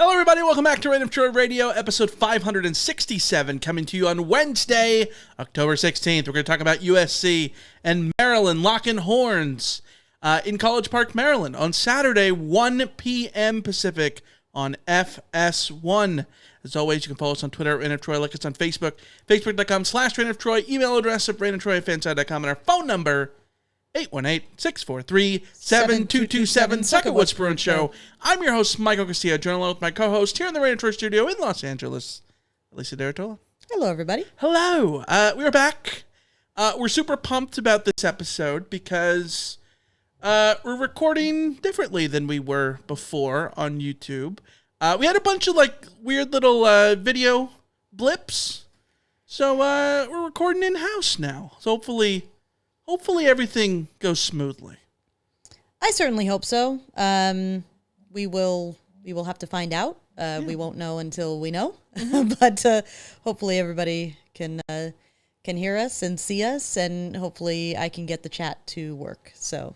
Hello, everybody. Welcome back to Rant Line Radio, episode 567, coming to you on Wednesday, October 16th. We're going to talk about USC and Maryland locking horns in College Park, Maryland on Saturday, 1 p.m. Pacific on FS1. As always, you can follow us on Twitter at Rant of Troy, like us on Facebook, facebook.com/Rant of Troy, email address at rantoftroy@fanside.com, and our phone number, 818-643-7227, Second Whisper and Show. I'm your host, Michael Castillo, joined along with my co-host here in the Rant of Troy studio in Los Angeles, Alicia Derritola. Hello, everybody. Hello. We are back. We're super pumped about this episode because we're recording differently than we were before on YouTube. We had a bunch of weird little video blips, so we're recording in-house now. So hopefully everything goes smoothly. I certainly hope so. We will have to find out. We won't know until we know. Mm-hmm. But hopefully everybody can hear us and see us, and hopefully I can get the chat to work. So,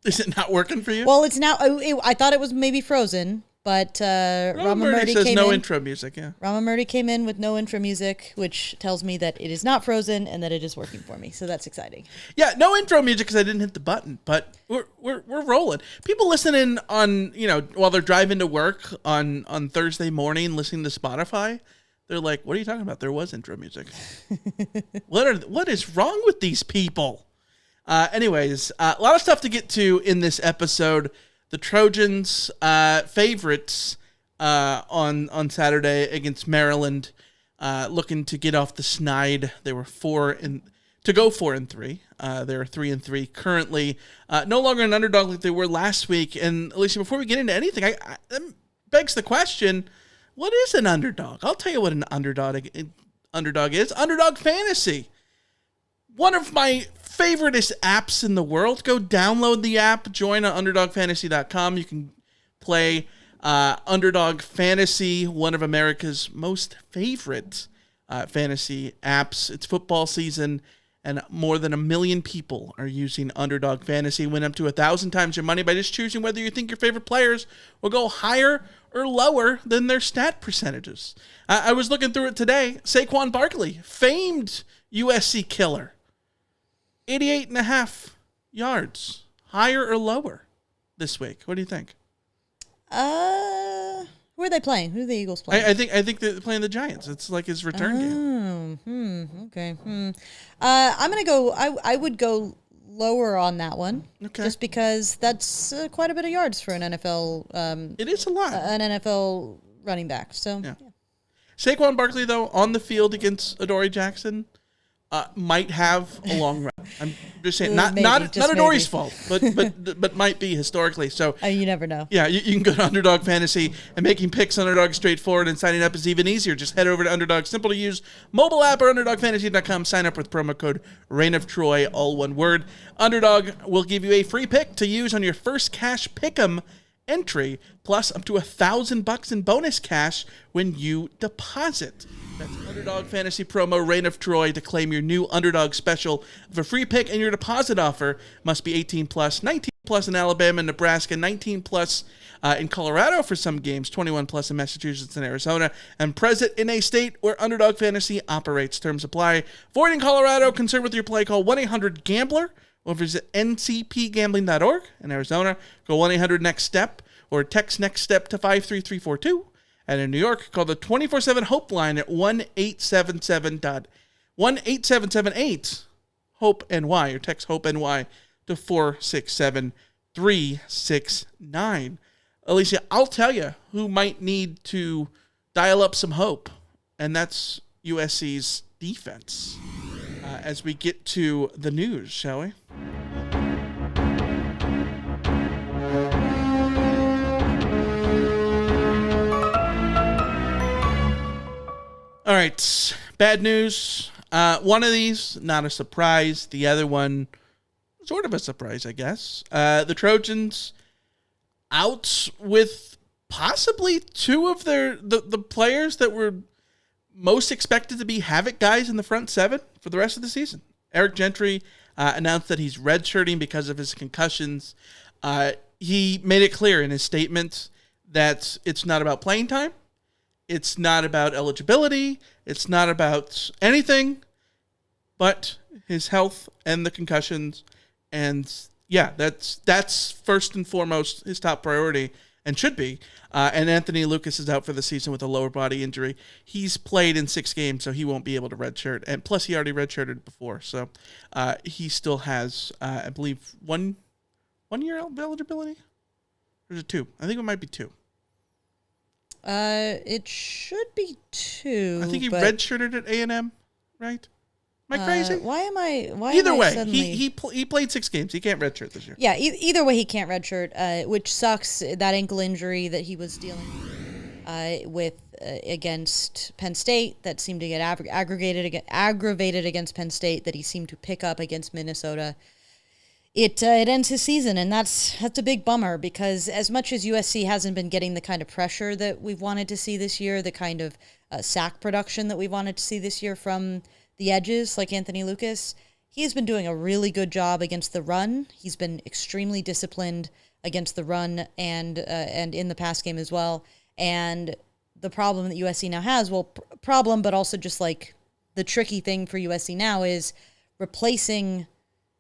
is it not working for you? Well, it's now. I thought it was maybe frozen. But Rama Murdy says came no in. Intro music, yeah. Rama Murdy came in with no intro music, which tells me that it is not frozen and that it is working for me. So that's exciting. Yeah, no intro music because I didn't hit the button, but we're rolling. People listening on, while they're driving to work on Thursday morning, listening to Spotify, they're like, "What are you talking about? There was intro music. What is wrong with these people?" Anyways, a lot of stuff to get to in this episode. The Trojans' favorites on Saturday against Maryland, looking to get off the schneid. They were 4-3. They're 3-3 currently. No longer an underdog like they were last week. And Alicia, before we get into anything, that begs the question: what is an underdog? I'll tell you what an underdog is. Underdog Fantasy. One of my favoriteest apps in the world. Go download the app, join on UnderdogFantasy.com. You can play Underdog Fantasy, one of America's most favorite fantasy apps. It's football season, and more than 1 million people are using Underdog Fantasy. Win up to 1,000 times your money by just choosing whether you think your favorite players will go higher or lower than their stat percentages. I was looking through it today. Saquon Barkley, famed USC killer. 88.5 yards, higher or lower this week? What do you think? Who are they playing? Who are the Eagles playing? I think they're playing the Giants. It's like his return game. Okay. I'm gonna go. I would go lower on that one. Okay. Just because that's quite a bit of yards for an NFL. It is a lot. An NFL running back. So. Yeah. Saquon Barkley, though, on the field against Adoree Jackson. Might have a long run. I'm just saying, not Adoree's fault, but might be historically. So you never know. Yeah, you can go to Underdog Fantasy, and making picks on Underdog straightforward, and signing up is even easier. Just head over to Underdog's simple to use mobile app or UnderdogFantasy.com. Sign up with promo code Rant of Troy, all one word. Underdog will give you a free pick to use on your first cash pick'em entry, plus up to $1,000 in bonus cash when you deposit. That's Underdog Fantasy promo Rant of Troy to claim your new Underdog special. For free pick and your deposit offer must be 18 plus, 19 plus in Alabama and Nebraska, 19 plus in Colorado for some games, 21 plus in Massachusetts and Arizona, and present in a state where Underdog Fantasy operates. Terms apply. Void in Colorado. Concerned with your play, call 1-800-GAMBLER or visit ncpgambling.org. In Arizona, go 1-800-NEXT-STEP or text NEXT STEP to 53342. And in New York, call the 24/7 Hope line at 1-877-8-HOPE-NY or text HOPE-NY to 467-369. Alicia, I'll tell you who might need to dial up some hope, and that's USC's defense. As we get to the news, shall we? All right, bad news. One of these, not a surprise. The other one, sort of a surprise, I guess. The Trojans out with possibly two of the players that were most expected to be Havoc guys in the front seven for the rest of the season. Eric Gentry announced that he's redshirting because of his concussions. He made it clear in his statement that it's not about playing time. It's not about eligibility. It's not about anything but his health and the concussions. And yeah, that's first and foremost his top priority and should be. And Anthony Lucas is out for the season with a lower body injury. He's played in 6 games, so he won't be able to redshirt. And plus, he already redshirted before. So he still has, I believe, one year eligibility? Or is it 2? I think it might be 2. It should be 2. I think he redshirted at A&M, right? Am I crazy? Either way, suddenly... he played 6 games. He can't redshirt this year. Yeah, either way, he can't redshirt, which sucks. That ankle injury that he was dealing with against Penn State that seemed to get aggravated against Penn State that he seemed to pick up against Minnesota. It ends his season, and that's a big bummer because as much as USC hasn't been getting the kind of pressure that we've wanted to see this year, the kind of sack production that we've wanted to see this year from the edges like Anthony Lucas, he has been doing a really good job against the run. He's been extremely disciplined against the run and in the pass game as well. And the problem that USC now has, problem, but also just like the tricky thing for USC now is replacing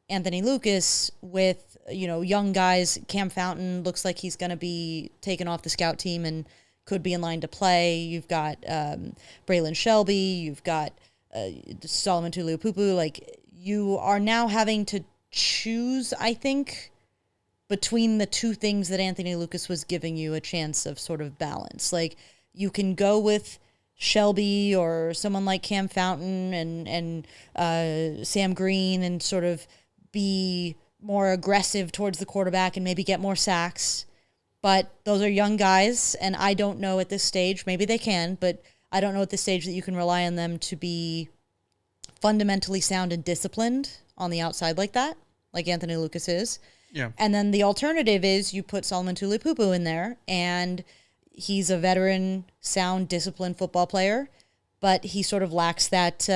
Anthony Lucas with, young guys. Cam Fountain looks like he's going to be taken off the scout team and could be in line to play. You've got Braylon Shelby. You've got Solomon Tuliupupu. Like, you are now having to choose, I think, between the two things that Anthony Lucas was giving you a chance of sort of balance. Like, you can go with Shelby or someone like Cam Fountain and Sam Green and sort of be more aggressive towards the quarterback and maybe get more sacks. But those are young guys, and I don't know at this stage, maybe they can, but I don't know at this stage that you can rely on them to be fundamentally sound and disciplined on the outside like that, like Anthony Lucas is. Yeah. And then the alternative is you put Solomon Tuliupupu in there, and he's a veteran, sound, disciplined football player, but he sort of lacks that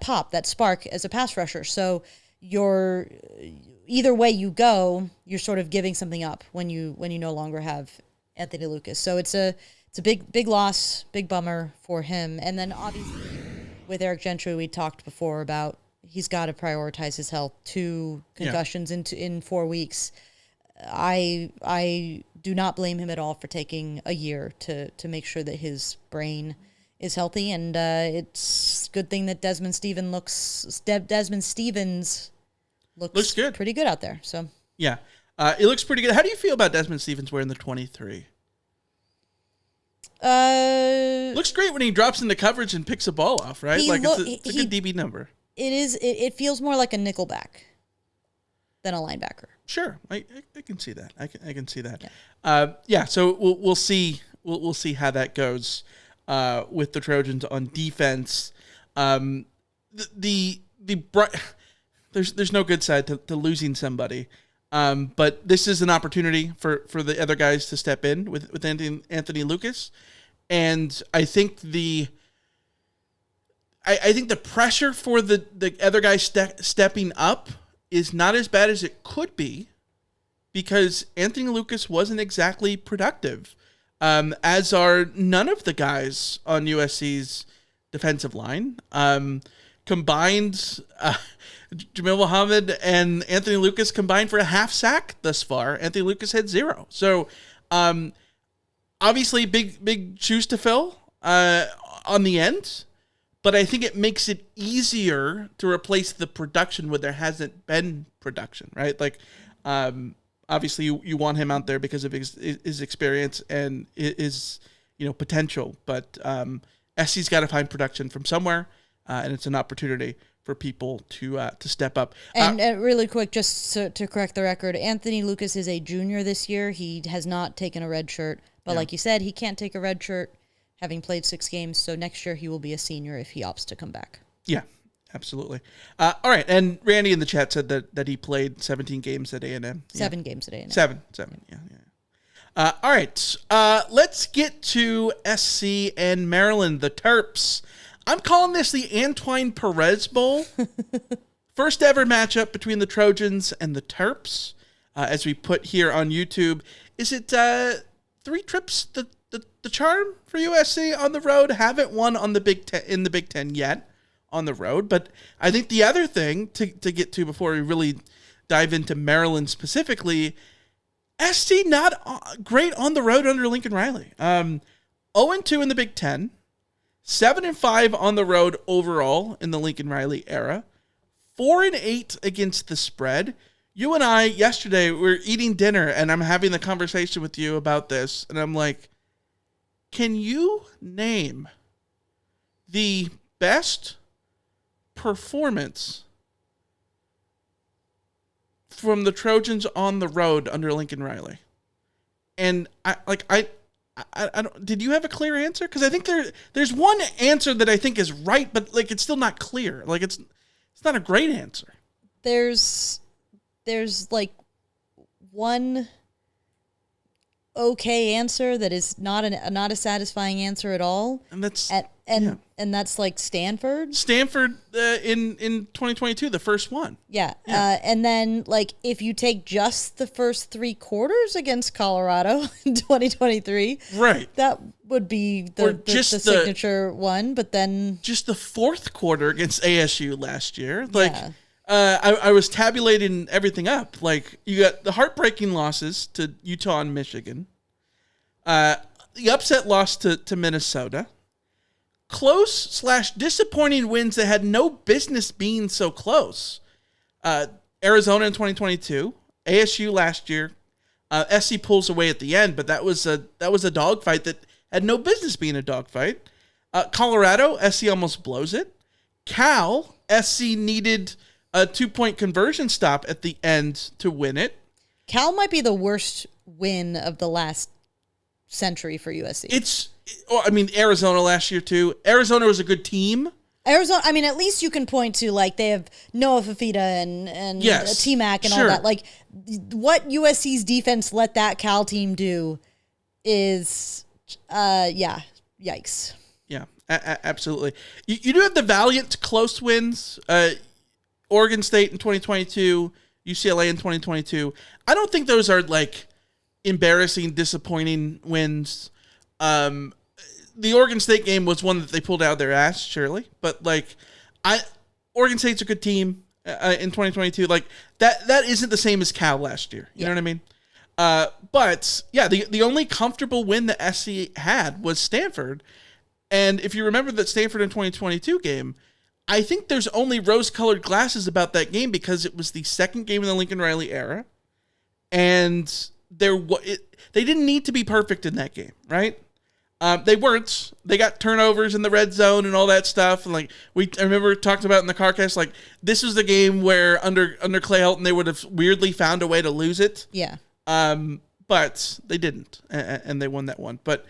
pop, that spark as a pass rusher. So either way you go, you're sort of giving something up when you no longer have Anthony Lucas. So it's a big loss, big bummer for him. And then obviously with Eric Gentry, we talked before about he's got to prioritize his health. 2 concussions in 4 weeks. I do not blame him at all for taking a year to make sure that his brain is healthy, and it's a good thing that Desmond Stevens looks good, pretty good out there. So yeah, it looks pretty good. How do you feel about Desmond Stevens wearing the 23? Looks great when he drops into coverage and picks a ball off, right? It's a good DB number. It is. It feels more like a nickelback than a linebacker. Sure, I can see that. I can see that. Yeah. So we'll see. We'll see how that goes with the Trojans on defense. There's no good side to losing somebody, but this is an opportunity for the other guys to step in with Anthony Lucas, and I think the pressure for the other guys stepping up is not as bad as it could be, because Anthony Lucas wasn't exactly productive, as are none of the guys on USC's defensive line. Combined, Jamil Muhammad and Anthony Lucas combined for a half sack thus far. Anthony Lucas had 0. So, obviously, big shoes to fill on the end. But I think it makes it easier to replace the production when there hasn't been production, right? Like, obviously, you want him out there because of his experience and his potential. But SC's got to find production from somewhere, and it's an opportunity for people to step up. And really quick, just to correct the record, Anthony Lucas is a junior this year. He has not taken a red shirt. But like you said, he can't take a red shirt having played 6 games. So next year he will be a senior if he opts to come back. Yeah, absolutely. All right. And Randy in the chat said that he played 17 games at A&M. 7 games at A&M. 7. Yeah. All right. Let's get to SC and Maryland, the Terps. I'm calling this the Antoine Perez Bowl. First ever matchup between the Trojans and the Terps, as we put here on YouTube. Is it 3 trips the charm for USC on the road. Haven't won on the Big Ten in the Big Ten yet on the road. But I think the other thing to get to before we really dive into Maryland specifically, SC not great on the road under Lincoln Riley. 0-2 in the Big Ten, 7-5 on the road overall in the Lincoln Riley era, 4-8 against the spread. You and I yesterday were eating dinner, and I'm having the conversation with you about this, and I'm like, can you name the best performance from the Trojans on the road under Lincoln Riley? And I don't. Did you have a clear answer? Because I think there's one answer that I think is right, but like it's still not clear. Like it's not a great answer. There's like one okay answer that is not a satisfying answer at all, and that's and that's like Stanford in 2022, the first one. Yeah. And then like if you take just the first 3 quarters against Colorado in 2023, right, that would be the signature one. But then just the 4th quarter against ASU last year, like. Yeah. I was tabulating everything up. Like, you got the heartbreaking losses to Utah and Michigan. The upset loss to Minnesota. Close/disappointing wins that had no business being so close. Arizona in 2022. ASU last year. SC pulls away at the end, but that was a dogfight that had no business being a dogfight. Colorado, SC almost blows it. Cal, SC needed a 2-point conversion stop at the end to win it. Cal might be the worst win of the last century for USC. Arizona last year too. Arizona was a good team. Arizona, I mean, at least you can point to, like, they have Noah Fafita and yes, T-Mac and sure. all that. Like, what USC's defense let that Cal team do is, yikes. Yeah, absolutely. You do have the valiant close wins. Oregon State in 2022, UCLA in 2022. I don't think those are like embarrassing, disappointing wins. The Oregon State game was one that they pulled out of their ass, surely. But like, Oregon State's a good team in 2022. Like that isn't the same as Cal last year. You know what I mean? But yeah, the only comfortable win that SC had was Stanford. And if you remember that Stanford in 2022 game, I think there's only rose-colored glasses about that game because it was the second game in the Lincoln Riley era, and they didn't need to be perfect in that game, right? They weren't. They got turnovers in the red zone and all that stuff. And like I remember talking about in the CarCast, like this was the game where under Clay Helton they would have weirdly found a way to lose it. Yeah. But they didn't, and they won that one. But.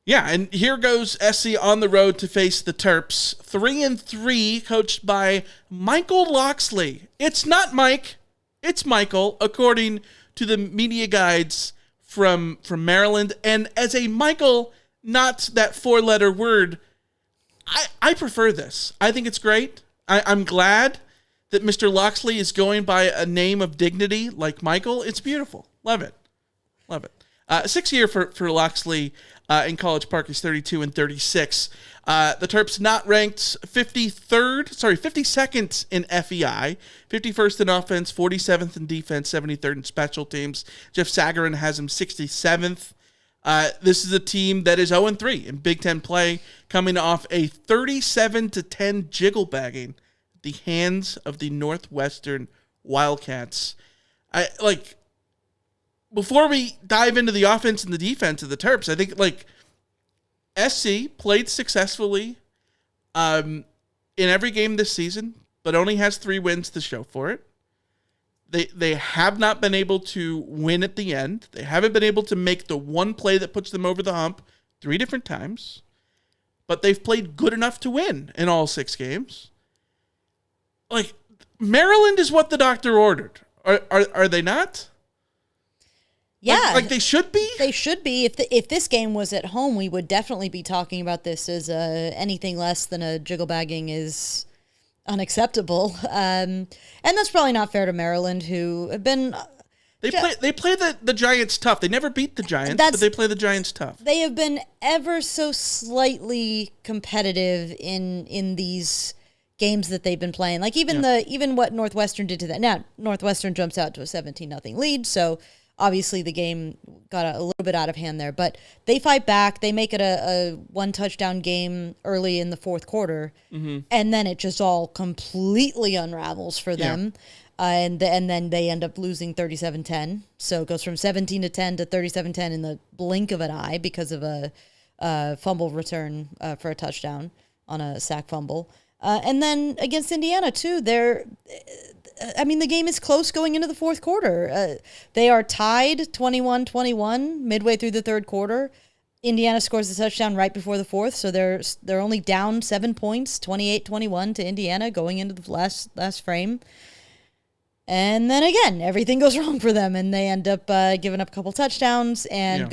Yeah, and here goes SC on the road to face the Terps. 3-3, coached by Michael Locksley. It's not Mike, it's Michael, according to the media guides from Maryland. And as a Michael, not that 4-letter word, I prefer this. I think it's great. I'm glad that Mr. Locksley is going by a name of dignity like Michael. It's beautiful. Love it. 6th year for Locksley. In College Park is 32-36. The Terps not ranked 52nd in FEI, 51st in offense, 47th in defense, 73rd in special teams. Jeff Sagarin has him 67th. This is a team that is 0-3 in Big Ten play, coming off a 37-10 jiggle bagging at the hands of the Northwestern Wildcats. Before we dive into the offense and the defense of the Terps, I think like SC played successfully in every game this season, but only has 3 wins to show for it. They have not been able to win at the end. They haven't been able to make the one play that puts them over the hump 3 different times, but they've played good enough to win in all 6 games. Like Maryland is what the doctor ordered. Are they not? Yeah, like they should be. They should be. If this game was at home, we would definitely be talking about this as anything less than a jiggle bagging is unacceptable. And that's probably not fair to Maryland, who have been They play the Giants tough. They never beat the Giants, but they play the Giants tough. They have been ever so slightly competitive in these games that they've been playing. Like even what Northwestern did to that. Now Northwestern jumps out to a 17-0 lead, so obviously the game got a little bit out of hand there. But they fight back. They make it a one touchdown game early in the fourth quarter, and then it just all completely unravels for them. And then they end up losing 37-10. So it goes from 17-10 to 37-10 in the blink of an eye because of a fumble return for a touchdown on a sack fumble. And then against Indiana, too, the game is close going into the fourth quarter. They are tied 21-21 midway through the third quarter. Indiana scores a touchdown right before the fourth, so they're only down 7 points, 28-21 to Indiana going into the last frame. And then again, everything goes wrong for them, and they end up giving up a couple touchdowns and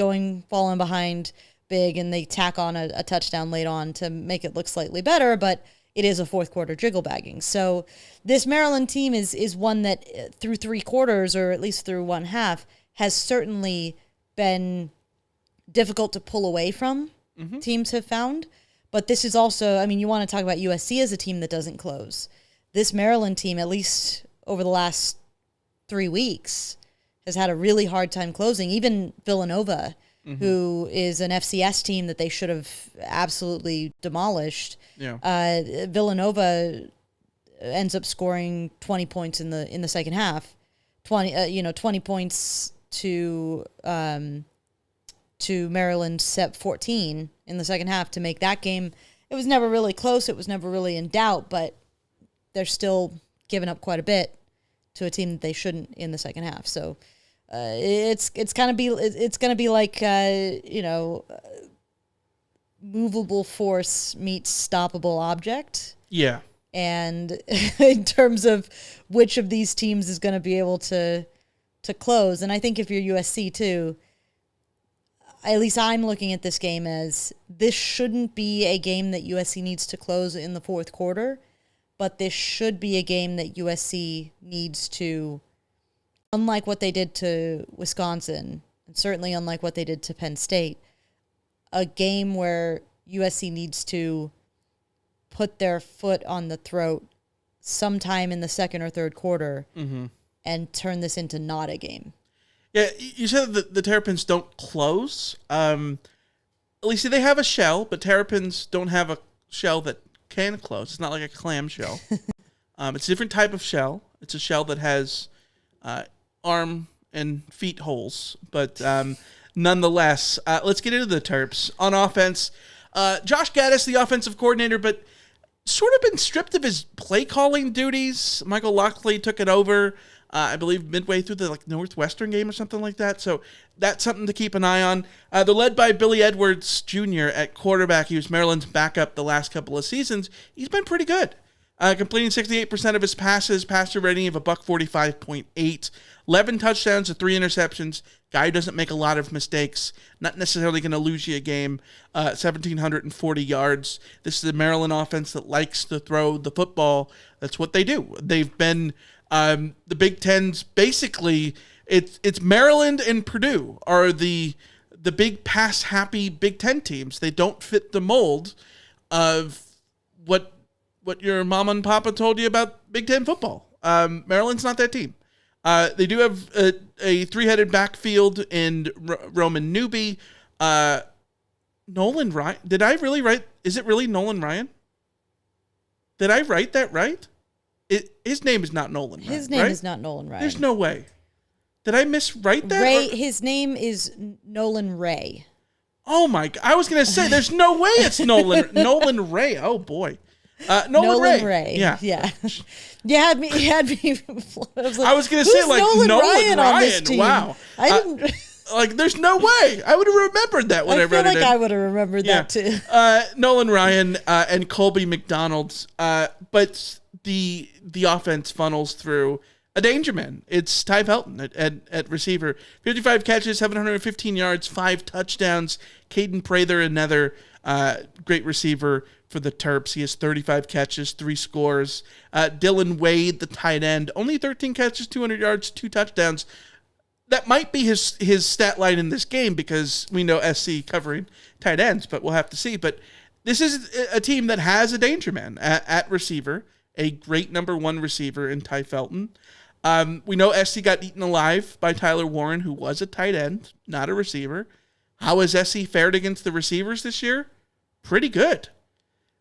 falling behind big, and they tack on a touchdown late on to make it look slightly better, but it is a fourth quarter jiggle bagging. So this Maryland team is one that through three quarters, or at least through one half, has certainly been difficult to pull away from, teams have found. But this is also, you want to talk about USC as a team that doesn't close. This Maryland team, at least over the last 3 weeks, has had a really hard time closing. Even Villanova, who is an FCS team that they should have absolutely demolished. Villanova ends up scoring 20 points in the second half. 20 points to Maryland's 14 in the second half to make that game. It was never really close. It was never really in doubt, but they're still giving up quite a bit to a team that they shouldn't in the second half. So it's gonna be like movable force meets stoppable object. Yeah. And in terms of which of these teams is going to be able to close, and I think if you're USC too, at least I'm looking at this game as this shouldn't be a game that USC needs to close in the fourth quarter, but this should be a game that USC needs to, unlike what they did to Wisconsin, and certainly unlike what they did to Penn State, a game where USC needs to put their foot on the throat sometime in the second or third quarter and turn this into not a game. Yeah, you said that the Terrapins don't close. At least they have a shell, but Terrapins don't have a shell that can close. It's not like a clam shell. It's a different type of shell. It's a shell that has arm and feet holes, but nonetheless, let's get into the Terps. On offense, Josh Gaddis, the offensive coordinator, but sort of been stripped of his play calling duties. Michael Lockley took it over, I believe, midway through the Northwestern game or something like that. So that's something to keep an eye on. They're led by Billy Edwards Jr. at quarterback. He was Maryland's backup the last couple of seasons. He's been pretty good. Completing 68% of his passes, passer rating of a $145.8, 11 touchdowns to 3 interceptions. Guy who doesn't make a lot of mistakes. Not necessarily going to lose you a game. 1,740 yards. This is a Maryland offense that likes to throw the football. That's what they do. They've been the Big Ten's basically. It's Maryland and Purdue are the big pass happy Big Ten teams. They don't fit the mold of what your mama and papa told you about Big Ten football. Maryland's not that team. They do have a three-headed backfield in Roman Newby. Nolan Ryan. Did I really write? Is it really Nolan Ryan? Did I write that right? His name is not Nolan Ryan. His name is not Nolan Ryan. There's no way. Did I miswrite that? Ray. His name is Nolan Ray. Oh my God! I was gonna say there's no way it's Nolan Ray. Oh boy. Nolan Ray. Yeah. You had me. I was going to say Nolan Ryan on this team? Wow. I didn't. There's no way. I would have remembered that when I read it. I would have remembered that too. Nolan Ryan and Colby McDonald. But the offense funnels through a danger man. It's Ty Felton at receiver. 55 catches, 715 yards, 5 touchdowns. Caden Prather, another great receiver for the Terps. He has 35 catches, 3 scores. Dylan Wade, the tight end, only 13 catches, 200 yards, 2 touchdowns. that might be his stat line in this game because we know SC covering tight ends, but we'll have to see. But this is a team that has a danger man at receiver, a great number one receiver in Ty Felton. We know SC got eaten alive by Tyler Warren, who was a tight end, not a receiver. How has SC fared against the receivers this year? Pretty good.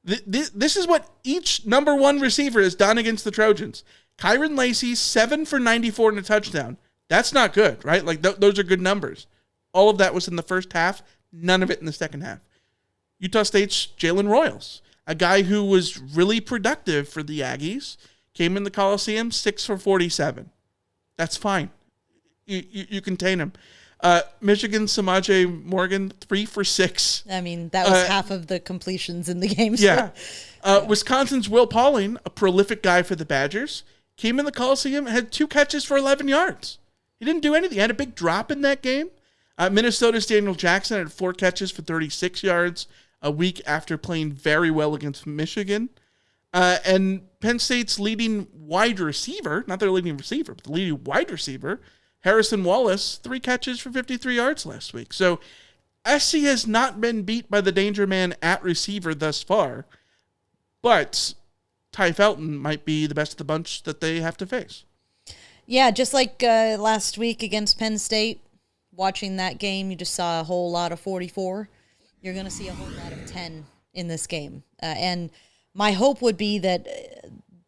This is what each number one receiver has done against the Trojans. Kyron Lacey, 7 for 94 and a touchdown. That's not good, right? Like, those are good numbers. All of that was in the first half. None of it in the second half. Utah State's Jalen Royals, a guy who was really productive for the Aggies, came in the Coliseum, 6 for 47. That's fine. You contain him. Michigan's Samaje Morgan, 3 for 6. I mean, that was half of the completions in the game. So. Yeah. Wisconsin's Will Pauling, a prolific guy for the Badgers, came in the Coliseum and had 2 catches for 11 yards. He didn't do anything. He had a big drop in that game. Minnesota's Daniel Jackson had 4 catches for 36 yards a week after playing very well against Michigan. And Penn State's leading wide receiver, not their leading receiver, but the leading wide receiver, Harrison Wallace, 3 catches for 53 yards last week. So SC has not been beat by the danger man at receiver thus far, but Ty Felton might be the best of the bunch that they have to face. Yeah, just like last week against Penn State, watching that game, you just saw a whole lot of 44. You're going to see a whole lot of 10 in this game. And my hope would be that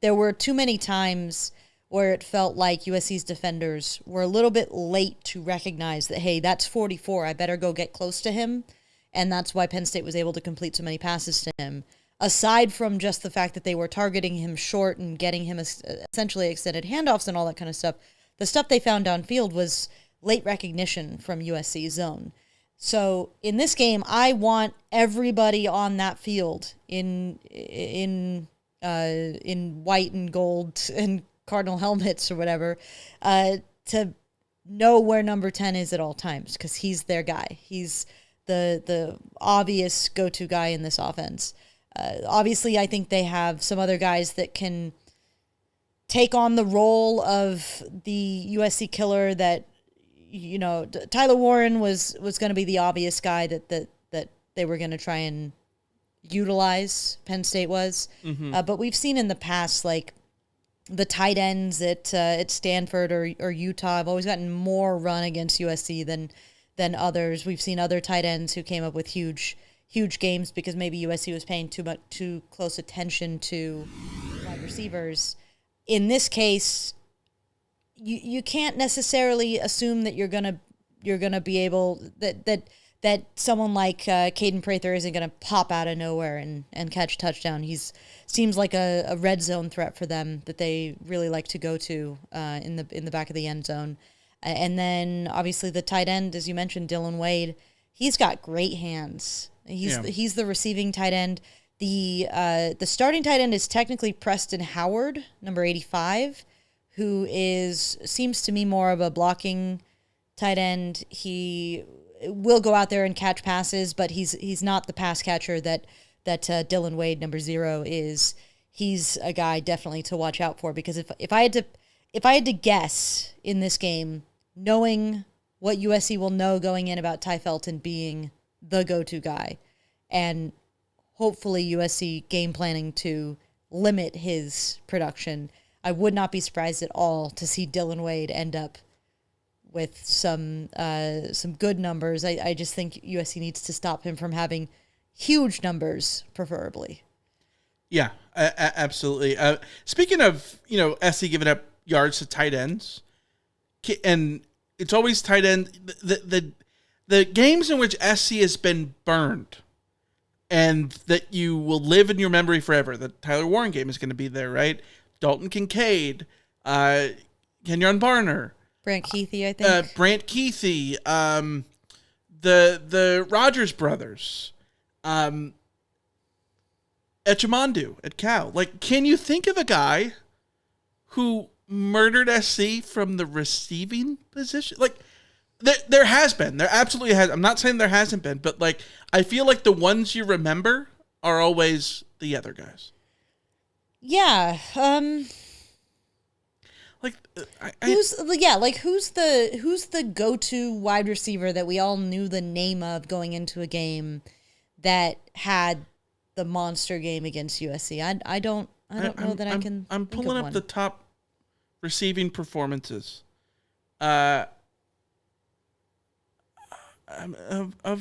there were too many times where it felt like USC's defenders were a little bit late to recognize that, hey, that's 44. I better go get close to him. And that's why Penn State was able to complete so many passes to him. Aside from just the fact that they were targeting him short and getting him essentially extended handoffs and all that kind of stuff, the stuff they found downfield was late recognition from USC zone. So in this game, I want everybody on that field in white and gold and cardinal helmets or whatever to know where number 10 is at all times, because he's their guy. He's the obvious go-to guy in this offense. Obviously, I think they have some other guys that can take on the role of the USC killer that, you know, Tyler Warren was going to be the obvious guy that they were going to try and utilize. Penn State was. Mm-hmm. But we've seen in the past, like, the tight ends at Stanford or Utah have always gotten more run against USC than others. We've seen other tight ends who came up with huge games because maybe USC was paying too close attention to wide receivers. In this case, you can't necessarily assume that you're gonna be able that someone like Caden Prather isn't gonna pop out of nowhere and catch a touchdown. Seems like a red zone threat for them that they really like to go to in the back of the end zone. And then obviously the tight end, as you mentioned, Dylan Wade, he's got great hands. He's the receiving tight end. The starting tight end is technically Preston Howard, number 85, who seems to me more of a blocking tight end. He will go out there and catch passes, but he's not the pass catcher that Dylan Wade, number 0, is. He's a guy definitely to watch out for, because if I had to guess in this game, knowing what USC will know going in about Ty Felton being the go-to guy, and hopefully USC game planning to limit his production, I would not be surprised at all to see Dylan Wade end up with some good numbers. I just think USC needs to stop him from having huge numbers, preferably. Yeah, absolutely. Speaking of, SC giving up yards to tight ends, and it's always tight end. The games in which SC has been burned and that you will live in your memory forever, the Tyler Warren game is going to be there, right? Dalton Kincaid, Kenyon Barner, Brant Keithy, I think. Brant Keithy, the Rogers brothers, Echimandu at Cal. Like, can you think of a guy who murdered SC from the receiving position? Like, there has been. There absolutely has. I'm not saying there hasn't been, but, like, I feel like the ones you remember are always the other guys. Yeah. Like, who's the go-to wide receiver that we all knew the name of going into a game that had the monster game against USC? I don't know that I can. I'm pulling up one. the top receiving performances. Of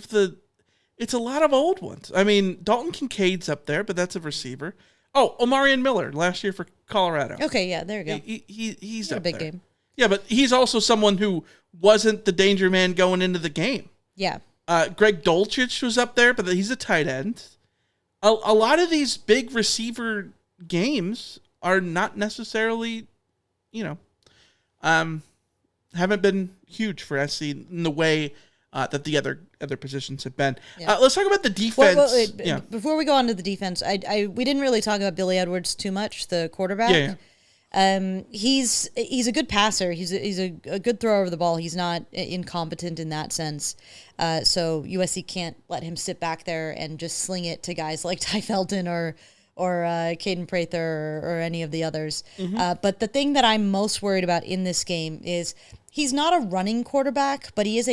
the, it's a lot of old ones. I mean, Dalton Kincaid's up there, but that's a receiver. Oh, Omarion Miller last year for Colorado. Okay, yeah, there you go. He's a up big there. game. Yeah, but he's also someone who wasn't the danger man going into the game. Yeah. Greg Dulcich was up there, but he's a tight end. A lot of these big receiver games are not necessarily, haven't been huge for SC in the way that the other positions have been. Yeah. Let's talk about the defense. Wait. Before we go on to the defense, we didn't really talk about Billy Edwards too much, the quarterback. Yeah. He's a good passer. He's a good thrower of the ball. He's not incompetent in that sense. So USC can't let him sit back there and just sling it to guys like Ty Felton or Caden Prather or any of the others. Mm-hmm. But the thing that I'm most worried about in this game is he's not a running quarterback, but he's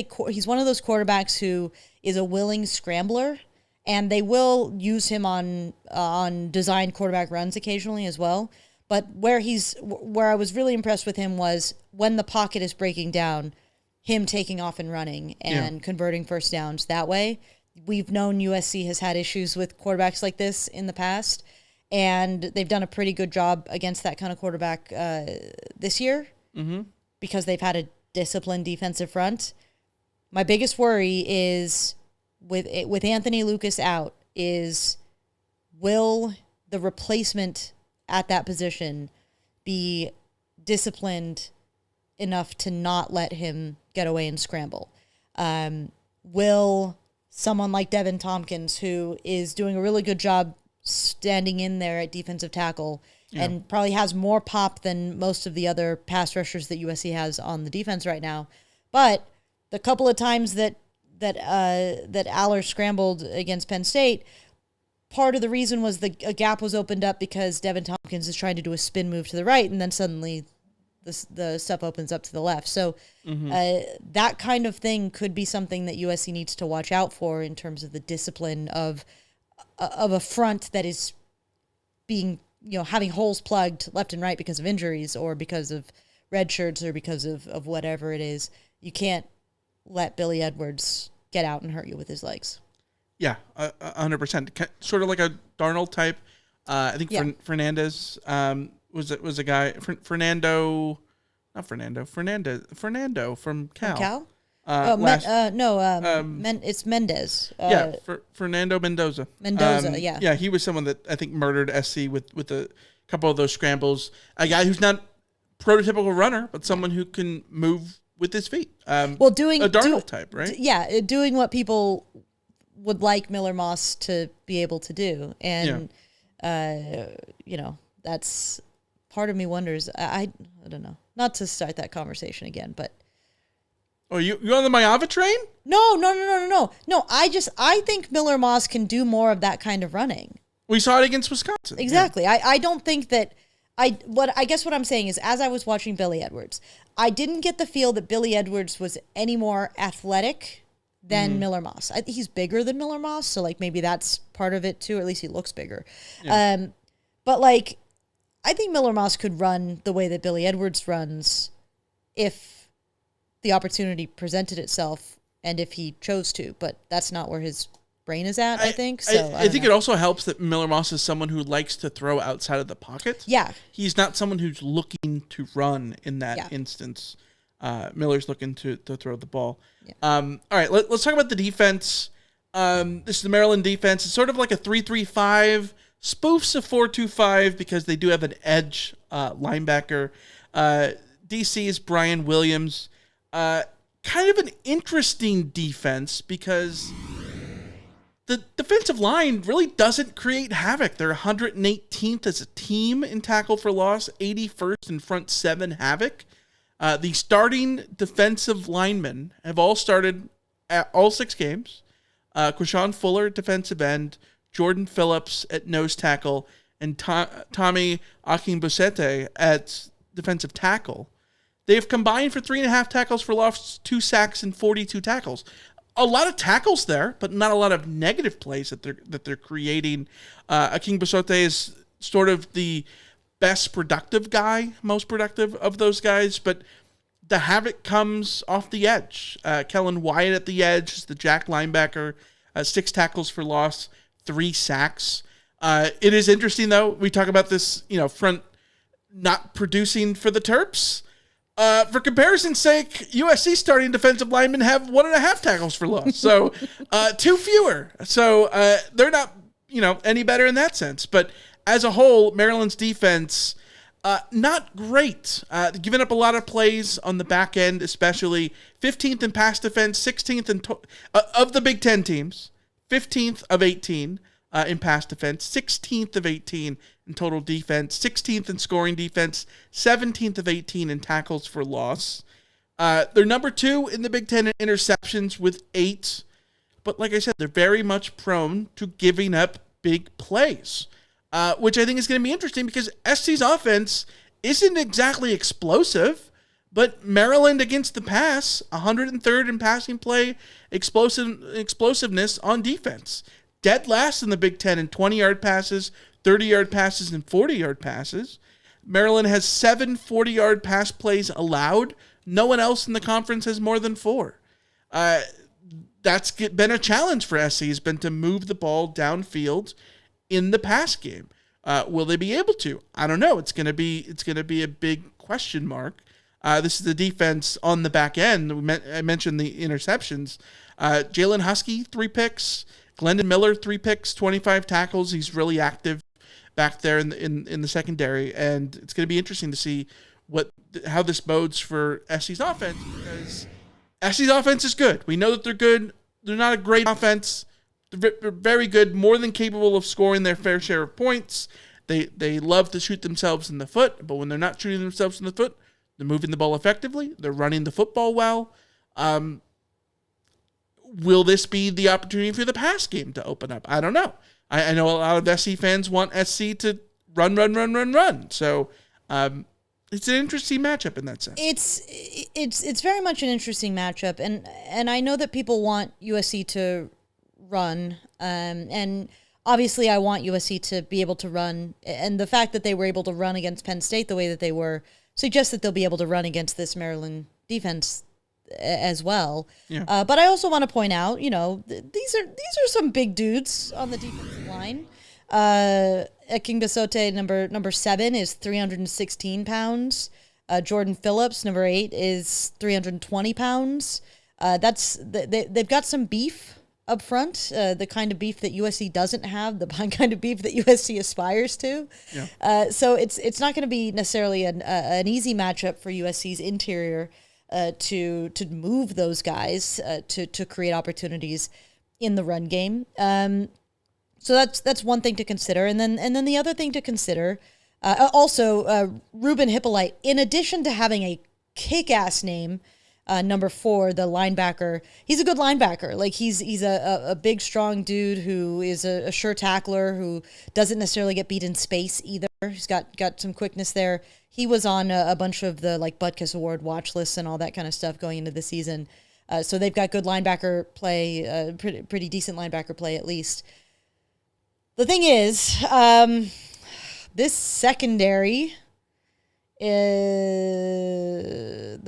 one of those quarterbacks who is a willing scrambler, and they will use him on designed quarterback runs occasionally as well. But where I was really impressed with him was when the pocket is breaking down, him taking off and running and converting first downs that way. We've known USC has had issues with quarterbacks like this in the past, and they've done a pretty good job against that kind of quarterback this year because they've had a disciplined defensive front. My biggest worry is with Anthony Lucas out is, will the replacement at that position be disciplined enough to not let him get away and scramble? Will someone like Devin Tompkins, who is doing a really good job standing in there at defensive tackle and probably has more pop than most of the other pass rushers that USC has on the defense right now, but the couple of times that Aller scrambled against Penn State, part of the reason was a gap was opened up because Devin Tompkins is trying to do a spin move to the right, and then suddenly the stuff opens up to the left. So that kind of thing could be something that USC needs to watch out for in terms of the discipline of a front that is being, having holes plugged left and right because of injuries or because of red shirts or because of whatever it is. You can't let Billy Edwards get out and hurt you with his legs. Yeah, 100%. Sort of like a Darnold type. I think Fernandez was a guy. Fernando from Cal. From Cal? It's Mendez. Fernando Mendoza. Yeah. Yeah, he was someone that I think murdered SC with a couple of those scrambles. A guy who's not prototypical runner, but someone who can move with his feet. Doing a Darnold type, right? Yeah, doing what people would like Miller Moss to be able to do, and that's part of me wonders. I don't know, not to start that conversation again, but. Oh, you on the Mailbag train? No. I think Miller Moss can do more of that kind of running. We saw it against Wisconsin. Exactly. Yeah. I don't think that I guess what I'm saying is, as I was watching Billy Edwards, I didn't get the feel that Billy Edwards was any more athletic than Miller Moss. He's bigger than Miller Moss, so maybe that's part of it too, or at least he looks bigger. Yeah. But I think Miller Moss could run the way that Billy Edwards runs if the opportunity presented itself and if he chose to, but that's not where his brain is at, I think. So I think it also helps that Miller Moss is someone who likes to throw outside of the pocket. Yeah. He's not someone who's looking to run in that instance. Miller's looking to throw the ball. Yeah. All right, let's talk about the defense. This is the Maryland defense. It's sort of like a 3-3-5, spoofs a 4-2-5 because they do have an edge linebacker. DC is Brian Williams. Kind of an interesting defense because the defensive line really doesn't create havoc. They're 118th as a team in tackle for loss, 81st in front seven havoc. The starting defensive linemen have all started at all 6 games. Quashawn Fuller, defensive end, Jordan Phillips at nose tackle, and Tommy Akinbusete at defensive tackle. They have combined for 3.5 tackles for loss, 2 sacks, and 42 tackles. A lot of tackles there, but not a lot of negative plays that they're creating. Aking Basote is sort of the best productive guy, most productive of those guys, but the havoc comes off the edge. Kellen Wyatt at the edge is the jack linebacker, 6 tackles for loss, 3 sacks. It is interesting, though. We talk about this, front not producing for the Terps. For comparison's sake, USC starting defensive linemen have 1.5 tackles for loss, so 2 fewer. So they're not, any better in that sense. But as a whole, Maryland's defense, not great. Giving up a lot of plays on the back end, especially 15th in pass defense, 16th of the Big Ten teams, 15th of 18 in pass defense, 16th of 18 in total defense, 16th in scoring defense, 17th of 18 in tackles for loss. They're number 2 in the Big Ten in interceptions with 8. But like I said, they're very much prone to giving up big plays, which I think is going to be interesting because SC's offense isn't exactly explosive, but Maryland against the pass, 103rd in passing play, explosiveness on defense. Dead last in the Big Ten in 20-yard passes, 30-yard passes, and 40-yard passes. Maryland has 7 40-yard pass plays allowed. No one else in the conference has more than 4. That's been a challenge for SC, has been to move the ball downfield in the pass game. Will they be able to? I don't know. It's going to be a big question mark. This is the defense on the back end. I mentioned the interceptions. Jalen Husky, 3 picks. Glendon Miller, 3 picks, 25 tackles. He's really active back there in the secondary, and it's going to be interesting to see how this bodes for SC's offense, because SC's offense is good. We know that they're good. They're not a great offense. They're very good, more than capable of scoring their fair share of points. They love to shoot themselves in the foot, but when they're not shooting themselves in the foot, they're moving the ball effectively. They're running the football well. Will this be the opportunity for the pass game to open up? I don't know. I know a lot of SC fans want SC to run. So it's an interesting matchup in that sense. It's very much an interesting matchup, and I know that people want USC to run, and obviously I want USC to be able to run, and the fact that they were able to run against Penn State the way that they were suggests that they'll be able to run against this Maryland defense as well. Yeah. But I also want to point out, these are some big dudes on the defensive line. Aking Basote, number 7, is 316 pounds. Jordan Phillips, number 8, is 320 pounds. They've got some beef up front, the kind of beef that USC doesn't have, the kind of beef that USC aspires to. Yeah. So it's not going to be necessarily an easy matchup for USC's interior to move those guys to create opportunities in the run game. So that's one thing to consider, and then the other thing to consider, also Ruben Hippolyte, in addition to having a kick-ass name, number 4, the linebacker, he's a good linebacker. Like he's a big, strong dude who is a sure tackler who doesn't necessarily get beat in space either. He's got some quickness there. He was on a bunch of the Butkus Award watch lists and all that kind of stuff going into the season. So they've got good linebacker play, pretty decent linebacker play at least. The thing is, this secondary, the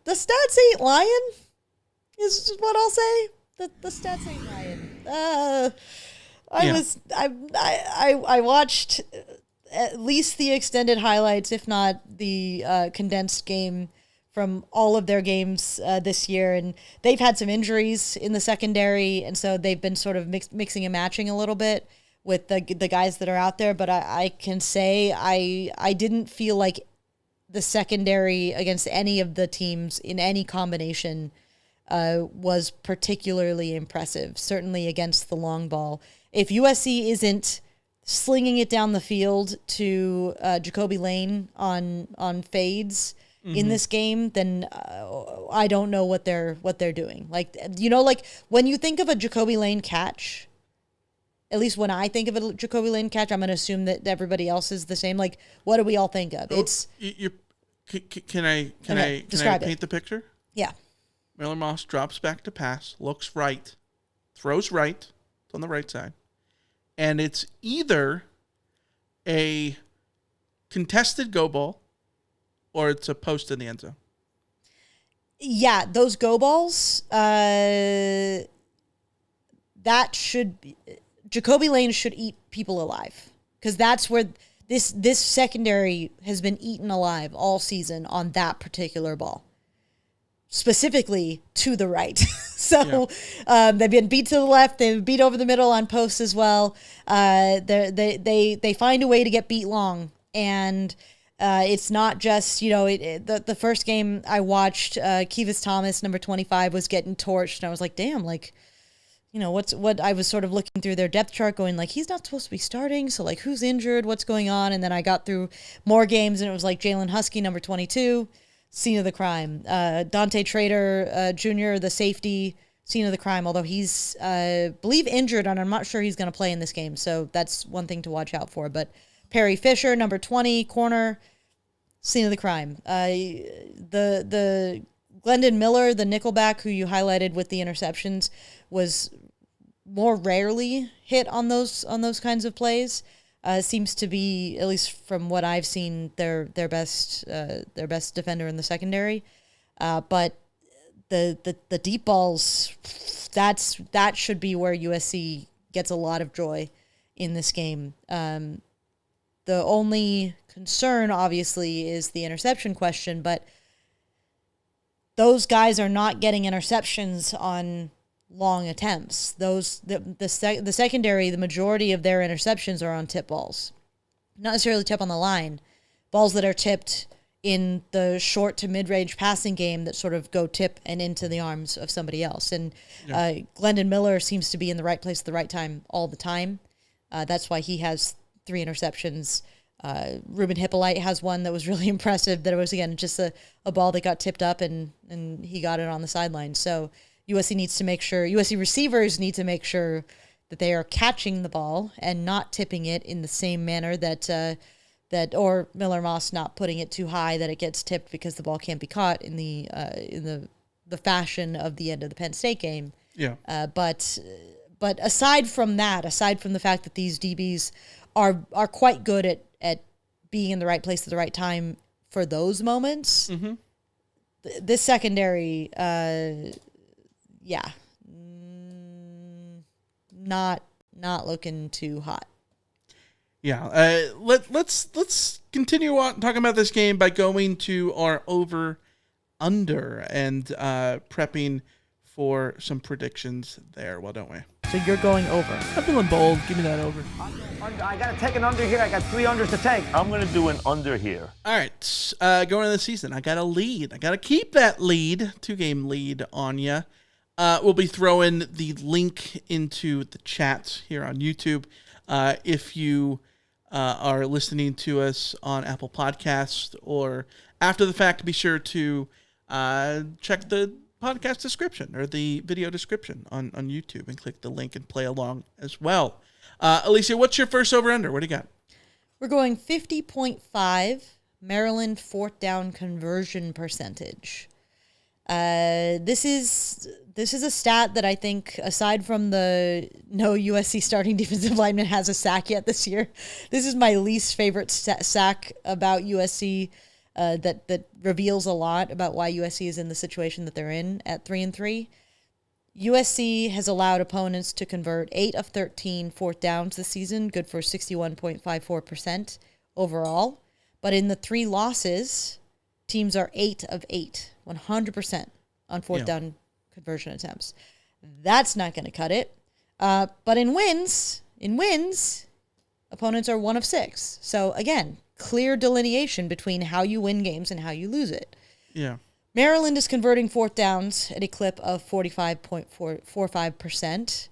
stats ain't lying, is what I'll say. The stats ain't lying. I watched at least the extended highlights, if not the condensed game from all of their games this year, and they've had some injuries in the secondary, and so they've been sort of mixing and matching a little bit with the guys that are out there. But I can say I didn't feel like the secondary against any of the teams in any combination was particularly impressive, certainly against the long ball. If USC isn't slinging it down the field to Jacoby Lane on fades in this game, then I don't know what they're doing. Like when you think of a Jacoby Lane catch, at least when I think of a Jacoby Lane catch, I'm going to assume that everybody else is the same. Like, what do we all think of? Can I describe paint it. the picture? Yeah. Miller Moss drops back to pass, looks right, throws right. It's on the right side. And it's either a contested go ball or it's a post in the end zone. Yeah, those go balls, that should be, Jacoby Lane should eat people alive, because that's where this secondary has been eaten alive all season on that particular ball, specifically to the right. So they've been beat to the left, they've beat over the middle on posts as well. They find a way to get beat long, and it's not just, the first game I watched, Kevis Thomas, number 25, was getting torched, and I was like, damn, like, what I was sort of looking through their depth chart going like, he's not supposed to be starting, so like, who's injured, what's going on? And then I got through more games, and it was like Jalen Husky, number 22, scene of the crime. Dante Trader Jr., the safety, scene of the crime, although he's, believe, injured, and I'm not sure he's going to play in this game, so that's one thing to watch out for. But Perry Fisher, number 20, corner, scene of the crime. The Glendon Miller, the nickelback who you highlighted with the interceptions, was more rarely hit on those kinds of plays. Seems to be, at least from what I've seen, their best defender in the secondary. But the deep balls, that should be where USC gets a lot of joy in this game. The only concern, obviously, is the interception question, but those guys are not getting interceptions on long attempts. The secondary, the majority of their interceptions are on tip balls. Not necessarily tip on the line, balls that are tipped in the short to mid-range passing game that sort of go tip and into the arms of somebody else. And Glendon Miller seems to be in the right place at the right time all the time. That's why he has 3 interceptions. Ruben Hippolyte has one that was really impressive, that it was, again, just a ball that got tipped up and he got it on the sideline. So USC receivers need to make sure that they are catching the ball and not tipping it in the same manner or Miller Moss not putting it too high that it gets tipped because the ball can't be caught in the fashion of the end of the Penn State game. Yeah. But aside from the fact that these DBs are quite good at being in the right place at the right time for those moments, this secondary, not looking too hot. Yeah. Let's continue on talking about this game by going to our over under and prepping for some predictions there. Well, don't we? So you're going over. I'm feeling bold. Give me that over. I got to take an under here. I got 3 unders to take. I'm going to do an under here. All right. Going into the season, I got a lead. I got to keep that lead, 2-game lead on you. We'll be throwing the link into the chat here on YouTube. If you are listening to us on Apple Podcasts or after the fact, be sure to check the podcast description or the video description on YouTube and click the link and play along as well. Alicia, what's your first over-under? What do you got? We're going 50.5 Maryland 4th down conversion percentage. This is a stat that I think, aside from the no USC starting defensive lineman has a sack yet this year, this is my least favorite sack about USC. That reveals a lot about why USC is in the situation that they're in at 3-3. USC has allowed opponents to convert 8 of 13 4th downs this season, good for 61.54% overall. But in the 3 losses, teams are 8 of 8, 100% on 4th down conversion attempts. That's not going to cut it. But in wins, opponents are 1 of 6. So again, clear delineation between how you win games and how you lose it. Yeah. Maryland is converting 4th downs at a clip of 45.45%.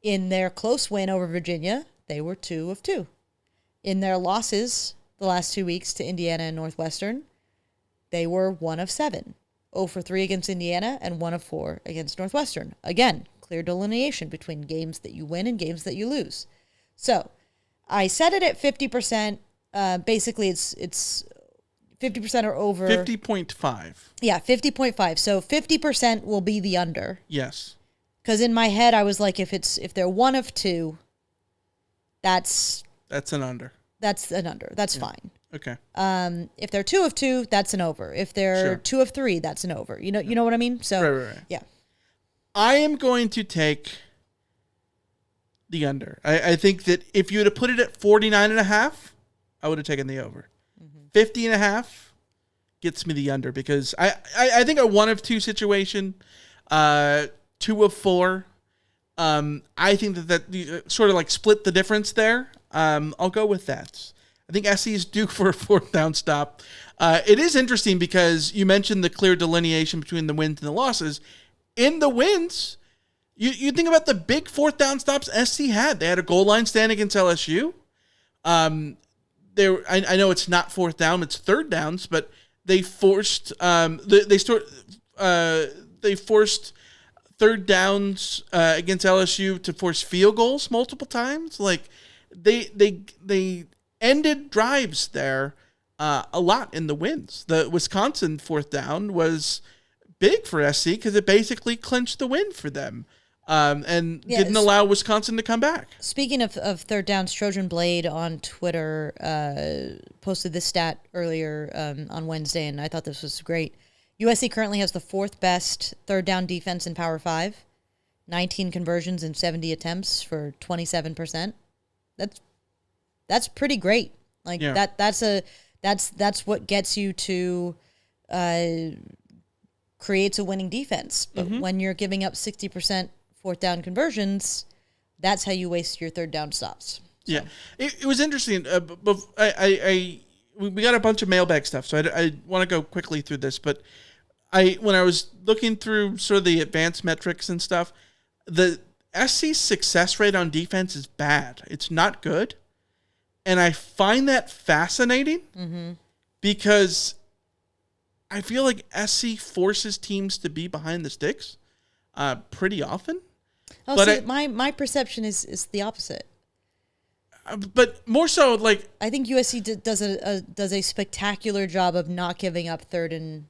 In their close win over Virginia, they were 2 of 2. In their losses the last 2 weeks to Indiana and Northwestern, they were 1 of 7. 0 for 3 against Indiana and 1 of 4 against Northwestern. Again, clear delineation between games that you win and games that you lose. So I set it at 50%. Basically, it's 50% or over. 50.5. Yeah, 50.5. So 50% will be the under. Yes. Because in my head, I was like, if they're one of two, that's an under. That's an under. That's fine. Okay. If they're 2 of 2, that's an over. If they're 2 of 3, that's an over. You know what I mean? So Right. Yeah. I am going to take the under. I think that if you would have put it at 49.5, I would have taken the over. 50.5 gets me the under because I think a 1 of 2 situation, 2 of 4. I think that sort of like split the difference there. I'll go with that. I think SC is due for a 4th down stop. It is interesting because you mentioned the clear delineation between the wins and the losses. In the wins, you think about the big 4th down stops SC had. They had a goal line stand against LSU. I know it's not 4th down; it's 3rd downs, but they forced they forced 3rd downs against LSU to force field goals multiple times. Like they ended drives there a lot in the wins. The Wisconsin 4th down was big for SC because it basically clinched the win for them. And didn't allow Wisconsin to come back. Speaking of 3rd downs, Trojan Blade on Twitter posted this stat earlier on Wednesday, and I thought this was great. USC currently has the 4th best 3rd down defense in Power 5, 19 conversions and 70 attempts for 27%. That's pretty great. Like that's what gets you to creates a winning defense. But when you're giving up 60% 4th down conversions, that's how you waste your 3rd down stops. So. Yeah, it was interesting. We got a bunch of mailbag stuff, so I want to go quickly through this. But when I was looking through sort of the advanced metrics and stuff, the SC's success rate on defense is bad. It's not good, and I find that fascinating because I feel like SC forces teams to be behind the sticks pretty often. Oh, but see, my perception is the opposite. But more so, like I think USC does a spectacular job of not giving up third and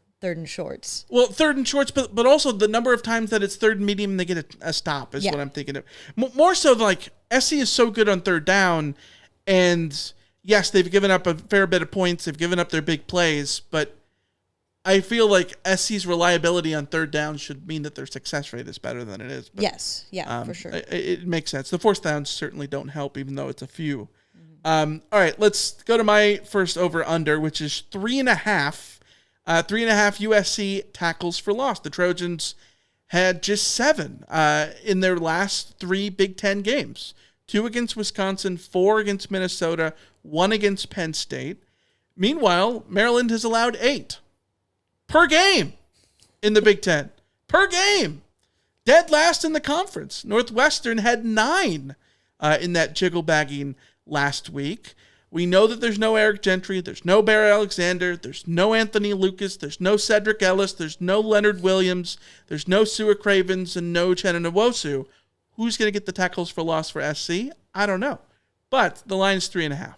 shorts. Well, 3rd and shorts, but also the number of times that it's 3rd and medium and they get a stop is what I'm thinking of. More so, like SC is so good on 3rd down, and yes, they've given up a fair bit of points. They've given up their big plays, but I feel like SC's reliability on 3rd down should mean that their success rate is better than it is. But, yes, for sure. It makes sense. The 4th downs certainly don't help, even though it's a few. All right, let's go to my first over-under, which is 3.5. 3.5 USC tackles for loss. The Trojans had just 7 in their last 3 Big Ten games. 2 against Wisconsin, 4 against Minnesota, 1 against Penn State. Meanwhile, Maryland has allowed 8. Per game in the Big Ten. Per game. Dead last in the conference. Northwestern had 9 in that jiggle bagging last week. We know that there's no Eric Gentry. There's no Bear Alexander. There's no Anthony Lucas. There's no Cedric Ellis. There's no Leonard Williams. There's no Sua Cravens and no Chenna Nwosu. Who's going to get the tackles for loss for SC? I don't know. But the line is 3.5.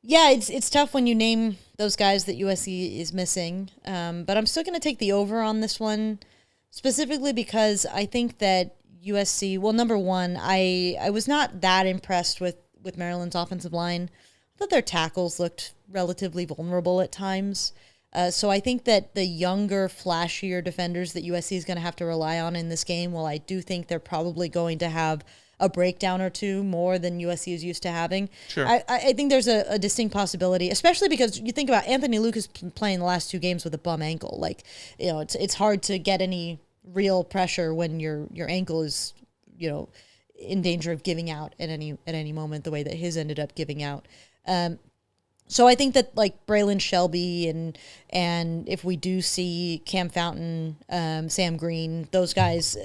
Yeah, it's tough when you name those guys that USC is missing. But I'm still going to take the over on this one, specifically because I think that USC, well, number one, I was not that impressed with Maryland's offensive line. I thought their tackles looked relatively vulnerable at times. So I think that the younger, flashier defenders that USC is going to have to rely on in this game, while I do think they're probably going to have a breakdown or two more than USC is used to having. Sure. I think there's a distinct possibility, especially because you think about Anthony Lucas playing the last 2 games with a bum ankle. Like, it's hard to get any real pressure when your ankle is, in danger of giving out at any moment, the way that his ended up giving out. So I think that like Braylon Shelby and if we do see Cam Fountain, Sam Green, those guys,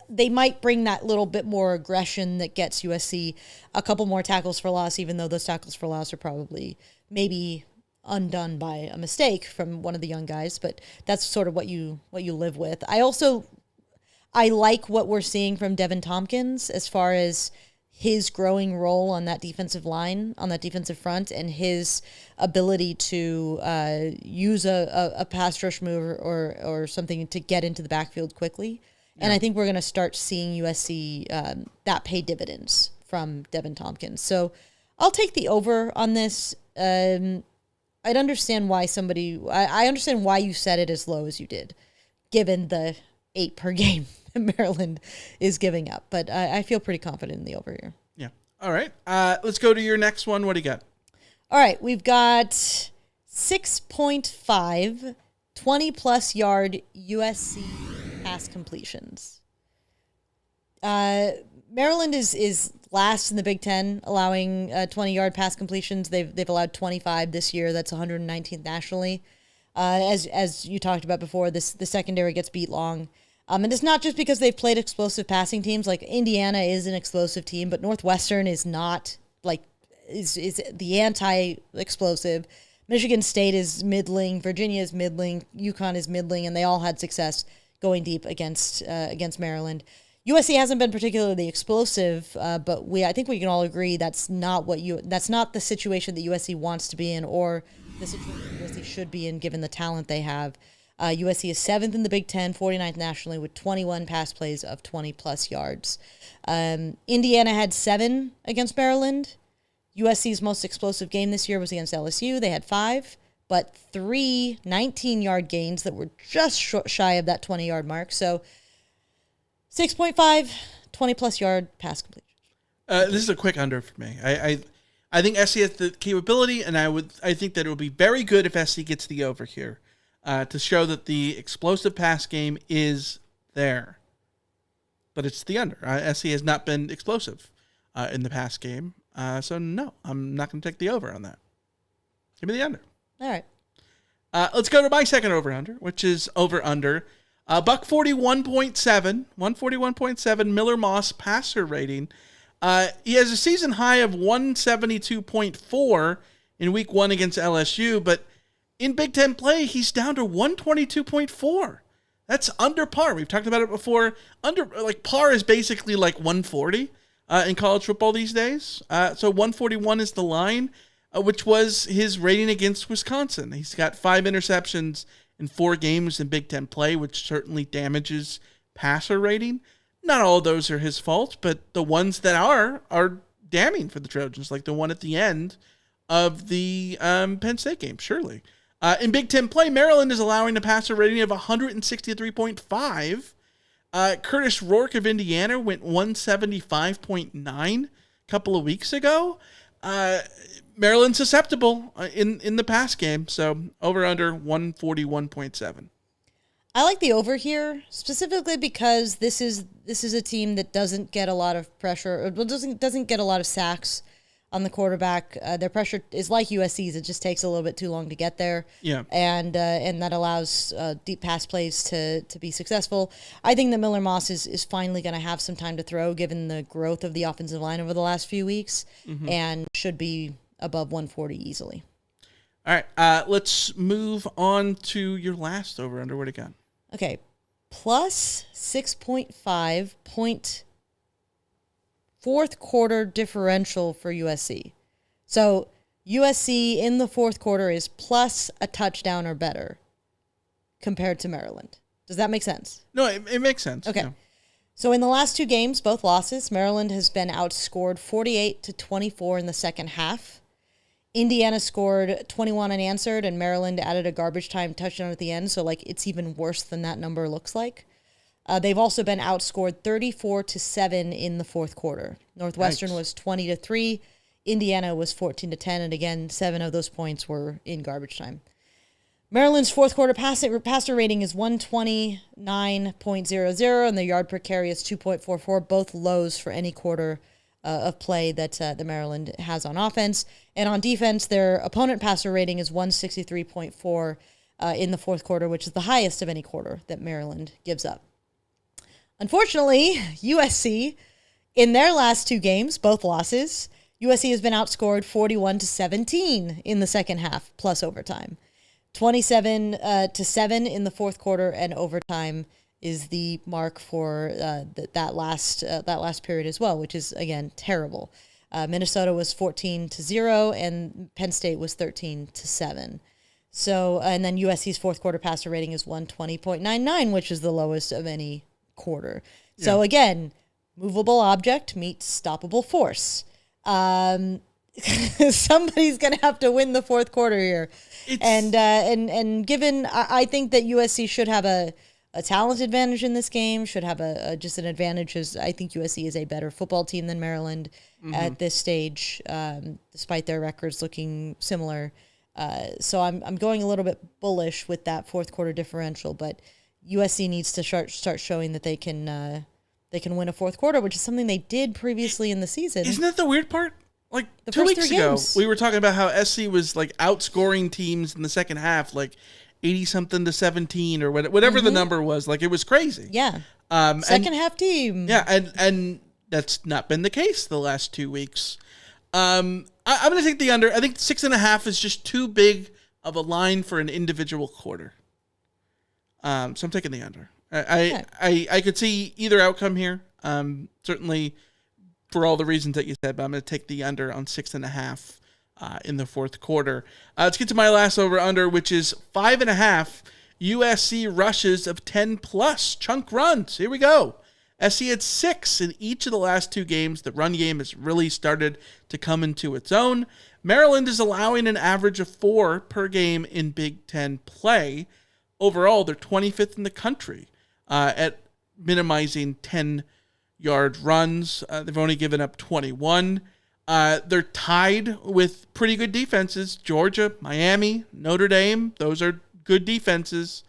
they might bring that little bit more aggression that gets USC a couple more tackles for loss, even though those tackles for loss are probably maybe undone by a mistake from one of the young guys. But that's sort of what you live with. I like what we're seeing from Devin Tompkins as far as his growing role on that defensive line, on that defensive front, and his ability to use a pass rush move or something to get into the backfield quickly. Yeah. And I think we're going to start seeing USC that pay dividends from Devin Tompkins. So I'll take the over on this. I'd understand why I understand why you set it as low as you did, given the 8 per game that Maryland is giving up. But I feel pretty confident in the over here. Yeah. All right. Let's go to your next one. What do you got? All right. We've got 6.5 20-plus yard USC pass completions. Maryland is last in the Big Ten, allowing 20-yard pass completions. They've allowed 25 this year. That's 119th nationally. As you talked about before, the secondary gets beat long. And it's not just because they've played explosive passing teams. Like Indiana is an explosive team, but Northwestern is not, is the anti-explosive. Michigan State is middling. Virginia is middling. UConn is middling, and they all had success going deep against Maryland. USC hasn't been particularly explosive, but I think we can all agree that's not the situation that USC wants to be in, or the situation USC should be in given the talent they have. USC is 7th in the Big Ten, 49th nationally, with 21 pass plays of 20-plus yards. Indiana had 7 against Maryland. USC's most explosive game this year was against LSU. They had 5, but 3 19-yard gains that were just shy of that 20-yard mark. So 6.5, 20-plus yard pass completion. This is a quick under for me. I think SC has the capability, and I think that it will be very good if SC gets the over here to show that the explosive pass game is there. But it's the under. SC has not been explosive in the pass game. So no, I'm not going to take the over on that. Give me the under. All right. Let's go to my second over-under, which is over-under. Buck 141.7 Miller Moss passer rating. He has a season high of 172.4 in week 1 against LSU, but in Big Ten play, he's down to 122.4. That's under par. We've talked about it before. Par is basically like 140 in college football these days. So 141 is the line, which was his rating against Wisconsin. He's got 5 interceptions in 4 games in Big Ten play, which certainly damages passer rating. Not all of those are his fault, but the ones that are damning for the Trojans, like the one at the end of the Penn State game, surely. In Big Ten play, Maryland is allowing a passer rating of 163.5. Curtis Rourke of Indiana went 175.9 a couple of weeks ago. Maryland's susceptible in the pass game, so over under 141.7. I like the over here specifically because this is a team that doesn't get a lot of pressure, or doesn't get a lot of sacks on the quarterback. Their pressure is like USC's; it just takes a little bit too long to get there. Yeah, and that allows deep pass plays to be successful. I think that Miller Moss is finally going to have some time to throw, given the growth of the offensive line over the last few weeks, and should be above 140 easily. All right, let's move on to your last over-under. What do you got? Okay, plus 6.5 point fourth quarter differential for USC. So USC in the fourth quarter is plus a touchdown or better compared to Maryland. Does that make sense? No, it makes sense. Okay. Yeah. So in the last 2 games, both losses, Maryland has been outscored 48-24 in the second half. Indiana scored 21 unanswered, and Maryland added a garbage time touchdown at the end, so it's even worse than that number looks like. They've also been outscored 34-7 in the fourth quarter. Northwestern was 20-3, Indiana was 14-10, and again, 7 of those points were in garbage time. Maryland's fourth quarter passer rating is 129.00, and the yard per carry is 2.44, both lows for any quarter of play that the Maryland has on offense. And on defense, their opponent passer rating is 163.4 in the fourth quarter, which is the highest of any quarter that Maryland gives up. Unfortunately, USC, in their last 2 games, both losses, USC has been outscored 41-17 in the second half, plus overtime. 27-7 in the fourth quarter and overtime is the mark for that last period as well, which is again terrible. Minnesota was 14-0, and Penn State was 13-7. So, and then USC's fourth quarter passer rating is 120.99, which is the lowest of any quarter. So again, movable object meets stoppable force. Somebody's going to have to win the fourth quarter here. And given, I think that USC should have a talent advantage in this game, should have just an advantage, as I think USC is a better football team than Maryland at this stage, despite their records looking similar. So I'm going a little bit bullish with that fourth quarter differential, but USC needs to start showing that they can win a fourth quarter, which is something they did previously in the season. Isn't that the weird part? Like the 2 first weeks 3 ago, games. we were talking about how SC was like outscoring teams in the second half, like 80-something to 17 or whatever the number was. Like, it was crazy. Yeah. Second half team. Yeah, and that's not been the case the last 2 weeks. I'm going to take the under. I think 6.5 is just too big of a line for an individual quarter. So I'm taking the under. I could see either outcome here. Certainly for all the reasons that you said, but I'm going to take the under on 6.5 in the fourth quarter. Let's get to my last over-under, which is 5.5 USC rushes of 10-plus chunk runs. Here we go. SC had 6 in each of the last 2 games. The run game has really started to come into its own. Maryland is allowing an average of 4 per game in Big Ten play. Overall, they're 25th in the country at minimizing 10-yard runs. They've only given up 21. They're tied with pretty good defenses. Georgia, Miami, Notre Dame, those are good defenses.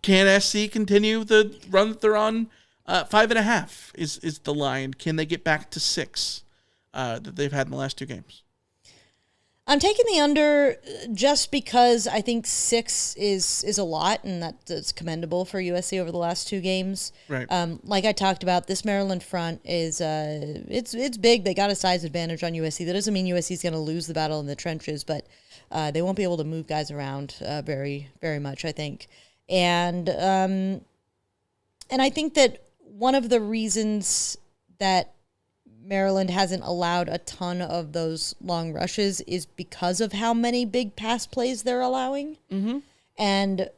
Can SC continue the run that they're on? 5.5 is the line. Can they get back to 6 that they've had in the last 2 games? I'm taking the under just because I think 6 is a lot, and that's commendable for USC over the last 2 games. Right. Like I talked about, this Maryland front is it's big. They got a size advantage on USC. That doesn't mean USC is going to lose the battle in the trenches, but they won't be able to move guys around very, very much, I think. And I think that one of the reasons that Maryland hasn't allowed a ton of those long rushes is because of how many big pass plays they're allowing. Mm-hmm. And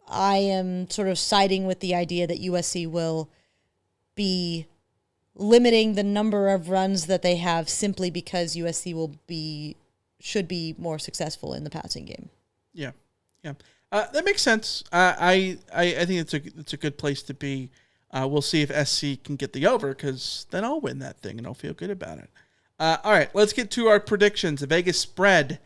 I am sort of siding with the idea that USC will be limiting the number of runs that they have simply because USC should be more successful in the passing game. Yeah. That makes sense. I think it's a good place to be. We'll see if SC can get the over, because then I'll win that thing and I'll feel good about it. All right, let's get to our predictions. The Vegas spread,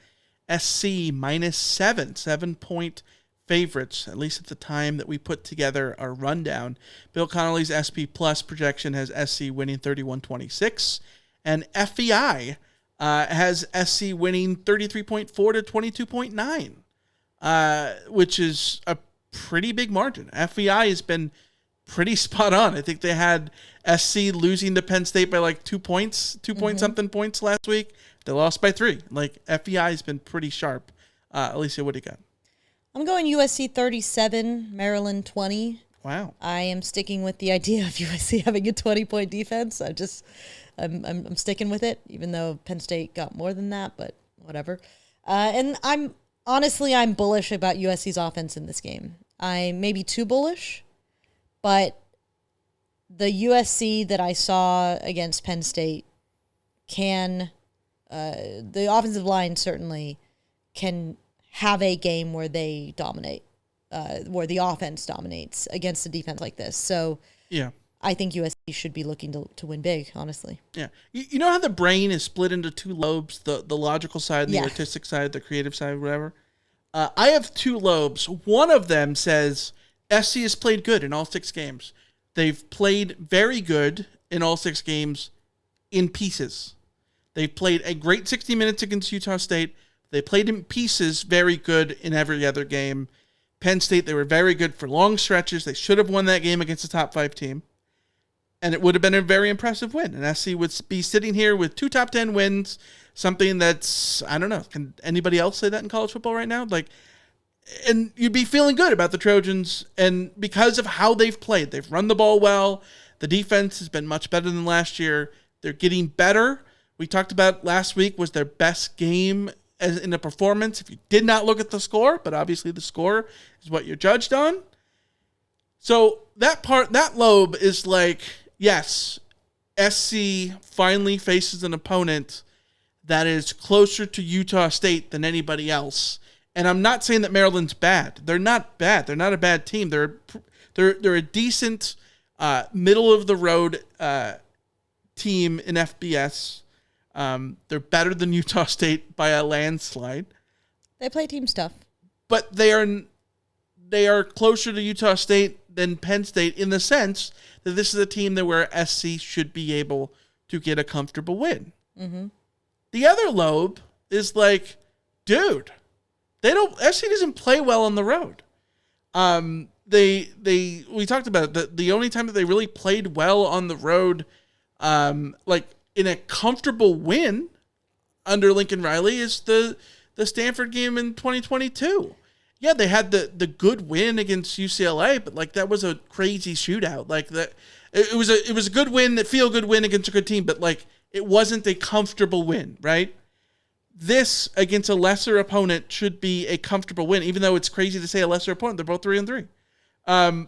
SC -7, 7-point favorites, at least at the time that we put together our rundown. Bill Connolly's SP Plus projection has SC winning 31-26, and FEI has SC winning 33.4 to 22.9. Which is a pretty big margin. FEI has been pretty spot on. I think they had SC losing to Penn State by like 2 points, 2-point-something points last week. They lost by 3. Like, FEI has been pretty sharp. Alicia, what do you got? I'm going USC 37, Maryland 20. Wow. I am sticking with the idea of USC having a 20-point defense. I'm sticking with it, even though Penn State got more than that, but whatever. And I'm bullish about USC's offense in this game. I may be too bullish, but the USC that I saw against Penn State the offensive line certainly can have a game where they dominate, where the offense dominates against a defense like this. So yeah, I think USC should be looking to win big, honestly. Yeah. You know how the brain is split into 2 lobes, the logical side and the artistic side, the creative side, whatever? I have 2 lobes. One of them says SC has played good in all 6 games. They've played very good in all 6 games in pieces. They've played a great 60 minutes against Utah State. They played in pieces very good in every other game. Penn State, they were very good for long stretches. They should have won that game against a top 5 team. And it would have been a very impressive win. And SC would be sitting here with 2 top 10 wins, something that's, I don't know, can anybody else say that in college football right now? Like, and you'd be feeling good about the Trojans, and because of how they've played, they've run the ball well. The defense has been much better than last year. They're getting better. We talked about last week was their best game as in a performance. If you did not look at the score, but obviously the score is what you're judged on. So that lobe is like, yes, SC finally faces an opponent that is closer to Utah State than anybody else. And I'm not saying that Maryland's bad. They're not bad. They're not a bad team. They're a decent middle of the road team in FBS. They're better than Utah State by a landslide. They play team stuff. But they are closer to Utah State than Penn State in the sense that this is a team that where SC should be able to get a comfortable win. Mm-hmm. The other lobe is like, dude, SC doesn't play well on the road. We talked about it. The only time that they really played well on the road, like in a comfortable win under Lincoln Riley, is the Stanford game in 2022. Yeah, they had the good win against UCLA, but like that was a crazy shootout. Like that, it was a good win, that feel good win against a good team, but like it wasn't a comfortable win, right? This against a lesser opponent should be a comfortable win, even though it's crazy to say a lesser opponent. They're both 3-3. But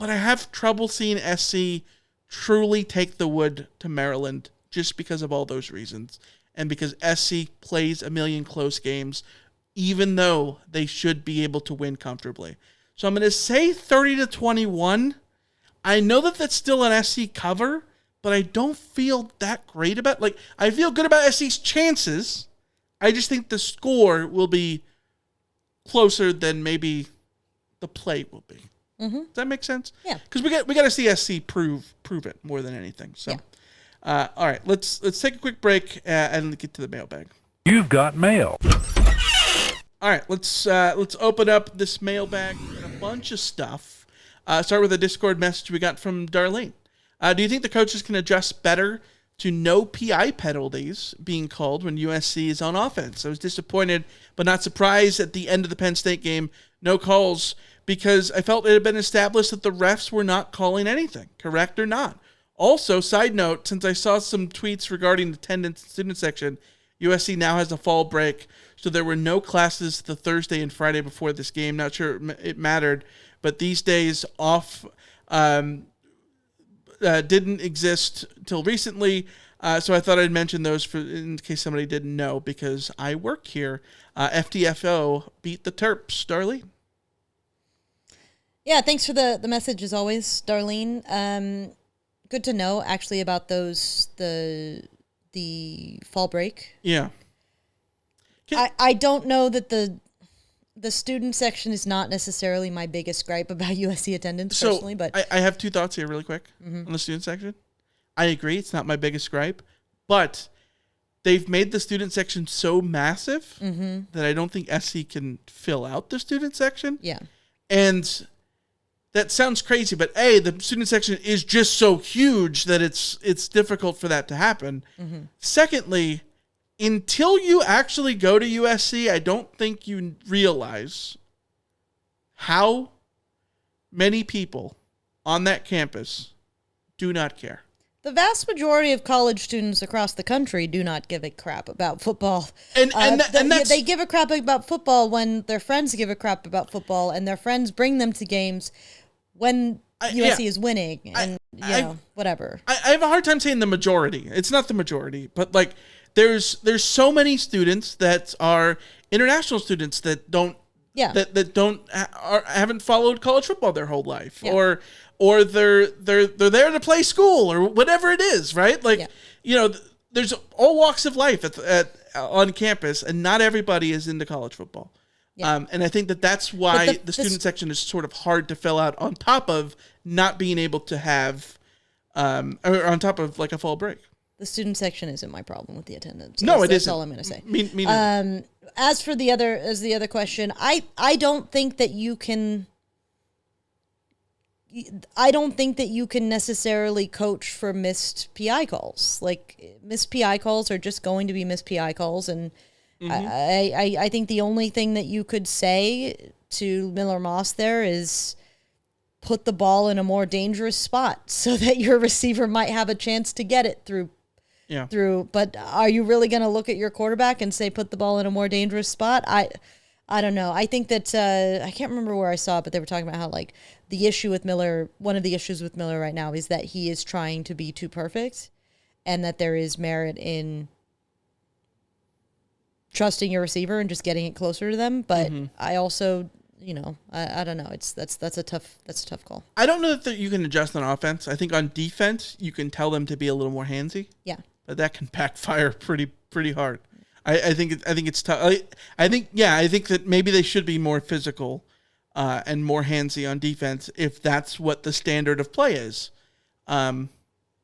I have trouble seeing SC truly take the wood to Maryland just because of all those reasons, and because SC plays a million close games, even though they should be able to win comfortably. So I'm going to say 30-21. I know that that's still an SC cover, but I don't feel that great about, like, I feel good about SC's chances. I just think the score will be closer than maybe the play will be. Mm-hmm. Does that make sense? Yeah. Because we got to see SC prove it more than anything. So, yeah. All right, let's take a quick break and get to the mailbag. You've got mail. All right, let's open up this mailbag and a bunch of stuff. Start with a Discord message we got from Darlene. Do you think the coaches can adjust better to no PI penalties being called when USC is on offense? I was disappointed, but not surprised at the end of the Penn State game, no calls, because I felt it had been established that the refs were not calling anything, correct or not. Also, side note, since I saw some tweets regarding attendance in student section, USC now has a fall break, so there were no classes the Thursday and Friday before this game. Not sure it mattered, but these days off didn't exist till recently, so I thought I'd mention those in case somebody didn't know, because I work here. FTFO beat the Terps. Darlene? Yeah, thanks for the message as always, Darlene. Good to know actually about the fall break. Yeah. I don't know that the student section is not necessarily my biggest gripe about USC attendance personally, but I have two thoughts here really quick on the student section. I agree, it's not my biggest gripe, but they've made the student section so massive that I don't think SC can fill out the student section. Yeah. And that sounds crazy, but the student section is just so huge that it's difficult for that to happen. Mm-hmm. Secondly, until you actually go to USC, I don't think you realize how many people on that campus do not care. The vast majority of college students across the country do not give a crap about football. And they give a crap about football when their friends give a crap about football, and their friends bring them to games when USC is winning, and whatever. I have a hard time saying the majority. It's not the majority, but like there's so many students that are international students that don't haven't followed college football their whole life, or they're there to play school or whatever it is, right? Like there's all walks of life on campus, and not everybody is into college football. Yeah. And I think that's why the student section is sort of hard to fill out, on top of not being able to have, or on top of like a fall break. The student section isn't my problem with the attendance. No, that's isn't. all I'm going to say. Me as for the other question, I don't think that you can. I don't think that you can necessarily coach for missed PI calls. Like, missed PI calls are just going to be missed PI calls, and I think the only thing that you could say to Miller Moss there is put the ball in a more dangerous spot so that your receiver might have a chance to get it through. But are you really going to look at your quarterback and say put the ball in a more dangerous spot? I don't know. I think that I can't remember where I saw it, but they were talking about how like the issue with Miller, one of the issues with Miller right now is that he is trying to be too perfect, and that there is merit in trusting your receiver and just getting it closer to them. But I also, I don't know. That's a tough call. I don't know that you can adjust on offense. I think on defense you can tell them to be a little more handsy. Yeah, but that can backfire pretty hard. I think it's tough. I think that maybe they should be more physical and more handsy on defense if that's what the standard of play is. But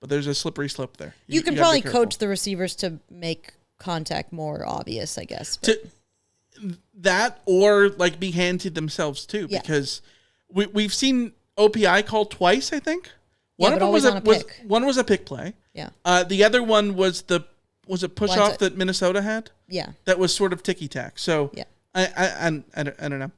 there's a slippery slope there. You can probably coach the receivers to make contact more obvious, I guess. That or like be handsy themselves too, because we've seen OPI called twice. I think one of them was a pick play. Yeah. The other one was a push off that Minnesota had. Yeah. That was sort of ticky tack. So yeah. I don't know.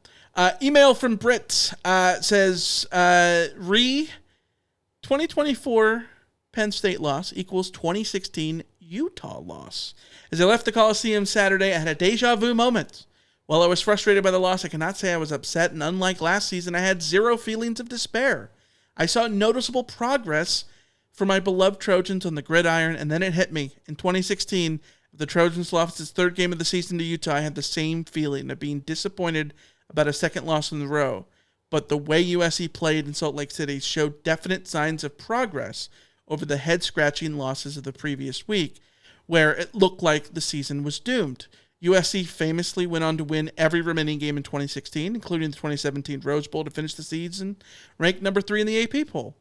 Email from Britt says 2024 Penn State loss equals 2016 Utah loss. As I left the Coliseum Saturday, I had a deja vu moment. While I was frustrated by the loss, I cannot say I was upset, and unlike last season, I had zero feelings of despair. I saw noticeable progress for my beloved Trojans on the gridiron, and then it hit me. In 2016, the Trojans lost its third game of the season to Utah. I had the same feeling of being disappointed about a second loss in a row. But the way USC played in Salt Lake City showed definite signs of progress over the head-scratching losses of the previous week, where it looked like the season was doomed. USC famously went on to win every remaining game in 2016, including the 2017 Rose Bowl, to finish the season ranked number 3 in the AP poll.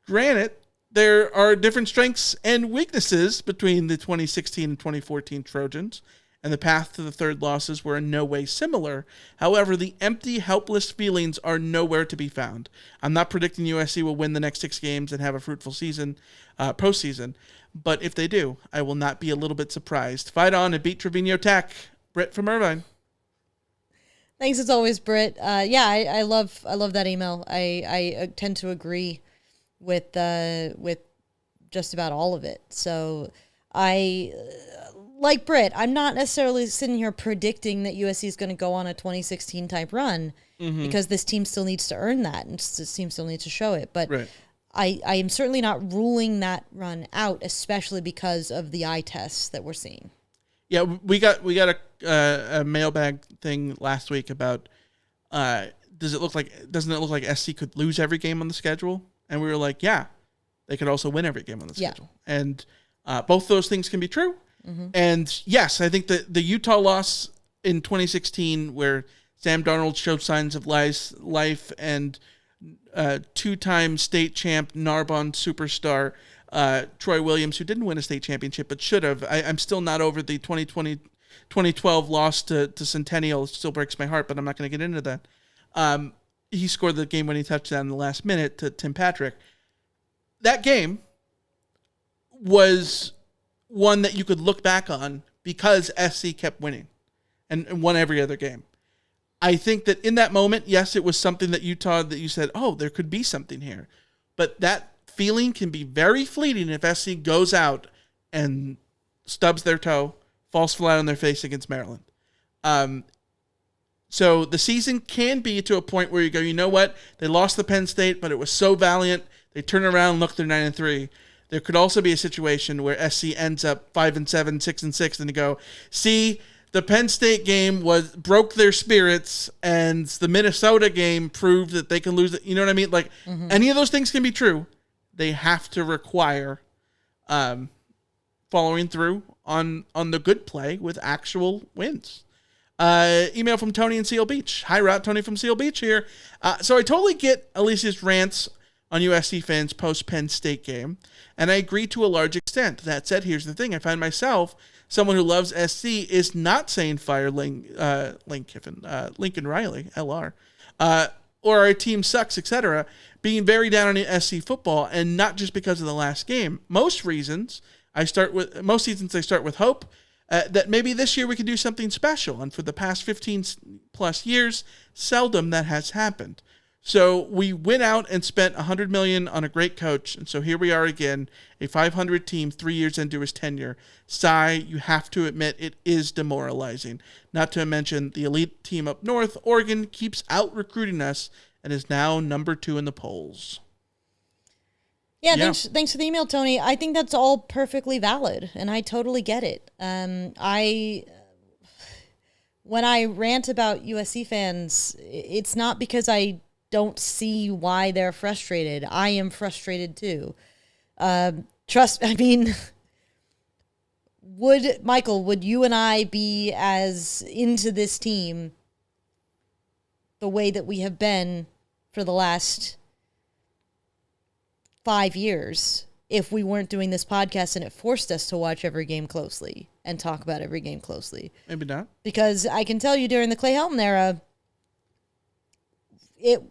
Granted, there are different strengths and weaknesses between the 2016 and 2014 Trojans, and the path to the third losses were in no way similar. However, the empty, helpless feelings are nowhere to be found. I'm not predicting USC will win the next 6 games and have a fruitful season, postseason, but if they do, I will not be a little bit surprised. Fight on and beat Trevino Tech. Britt from Irvine. Thanks as always, Britt. I love that email. I tend to agree with just about all of it. So I, like Britt, I'm not necessarily sitting here predicting that USC is going to go on a 2016 type run, because this team still needs to earn that, and this team still needs to show it. But right. I am certainly not ruling that run out, especially because of the eye tests that we're seeing. Yeah, we got a mailbag thing last week about doesn't it look like SC could lose every game on the schedule? And we were like, yeah, they could also win every game on the schedule. And both those things can be true. And yes, I think that the Utah loss in 2016, where Sam Darnold showed signs of life, and 2-time state champ Narbonne superstar Troy Williams, who didn't win a state championship but should have. I'm still not over the 2012 loss to Centennial. It still breaks my heart, but I'm not going to get into that. He scored the game-winning touchdown in the last minute to Tim Patrick. That game was one that you could look back on because SC kept winning and won every other game. I think that in that moment, yes, it was something that Utah, that you said, oh, there could be something here. But that feeling can be very fleeting if SC goes out and stubs their toe, falls flat on their face against Maryland. So the season can be to a point where you go, you know what? They lost to Penn State, but it was so valiant. They turn around and look, they're 9-3. There could also be a situation where SC ends up 5-7, 6-6, and you go, see, the Penn State game broke their spirits, and the Minnesota game proved that they can lose it. You know what I mean? Like, any of those things can be true. They have to require following through on the good play with actual wins. Email from Tony in Seal Beach. Hi, Rot. Tony from Seal Beach here. So I totally get Alicia's rants on USC fans post-Penn State game, and I agree to a large extent. That said, here's the thing. I find myself, someone who loves SC, is not saying fire Lincoln Riley, LR, or our team sucks, etc., being very down on SC football, and not just because of the last game. Most seasons I start with hope, that maybe this year we could do something special. And for the past 15 plus years, seldom that has happened. So we went out and spent $100 million on a great coach. And so here we are again, a 500 team 3 years into his tenure. Cy, you have to admit it is demoralizing. Not to mention the elite team up north, Oregon, keeps out recruiting us and is now number 2 in the polls. Yeah, thanks for the email, Tony. I think that's all perfectly valid, and I totally get it. When I rant about USC fans, it's not because I don't see why they're frustrated. I am frustrated too. Would you and I be as into this team the way that we have been for the last 5 years if we weren't doing this podcast and it forced us to watch every game closely and talk about every game closely? Maybe not. Because I can tell you during the Clay Helton era, it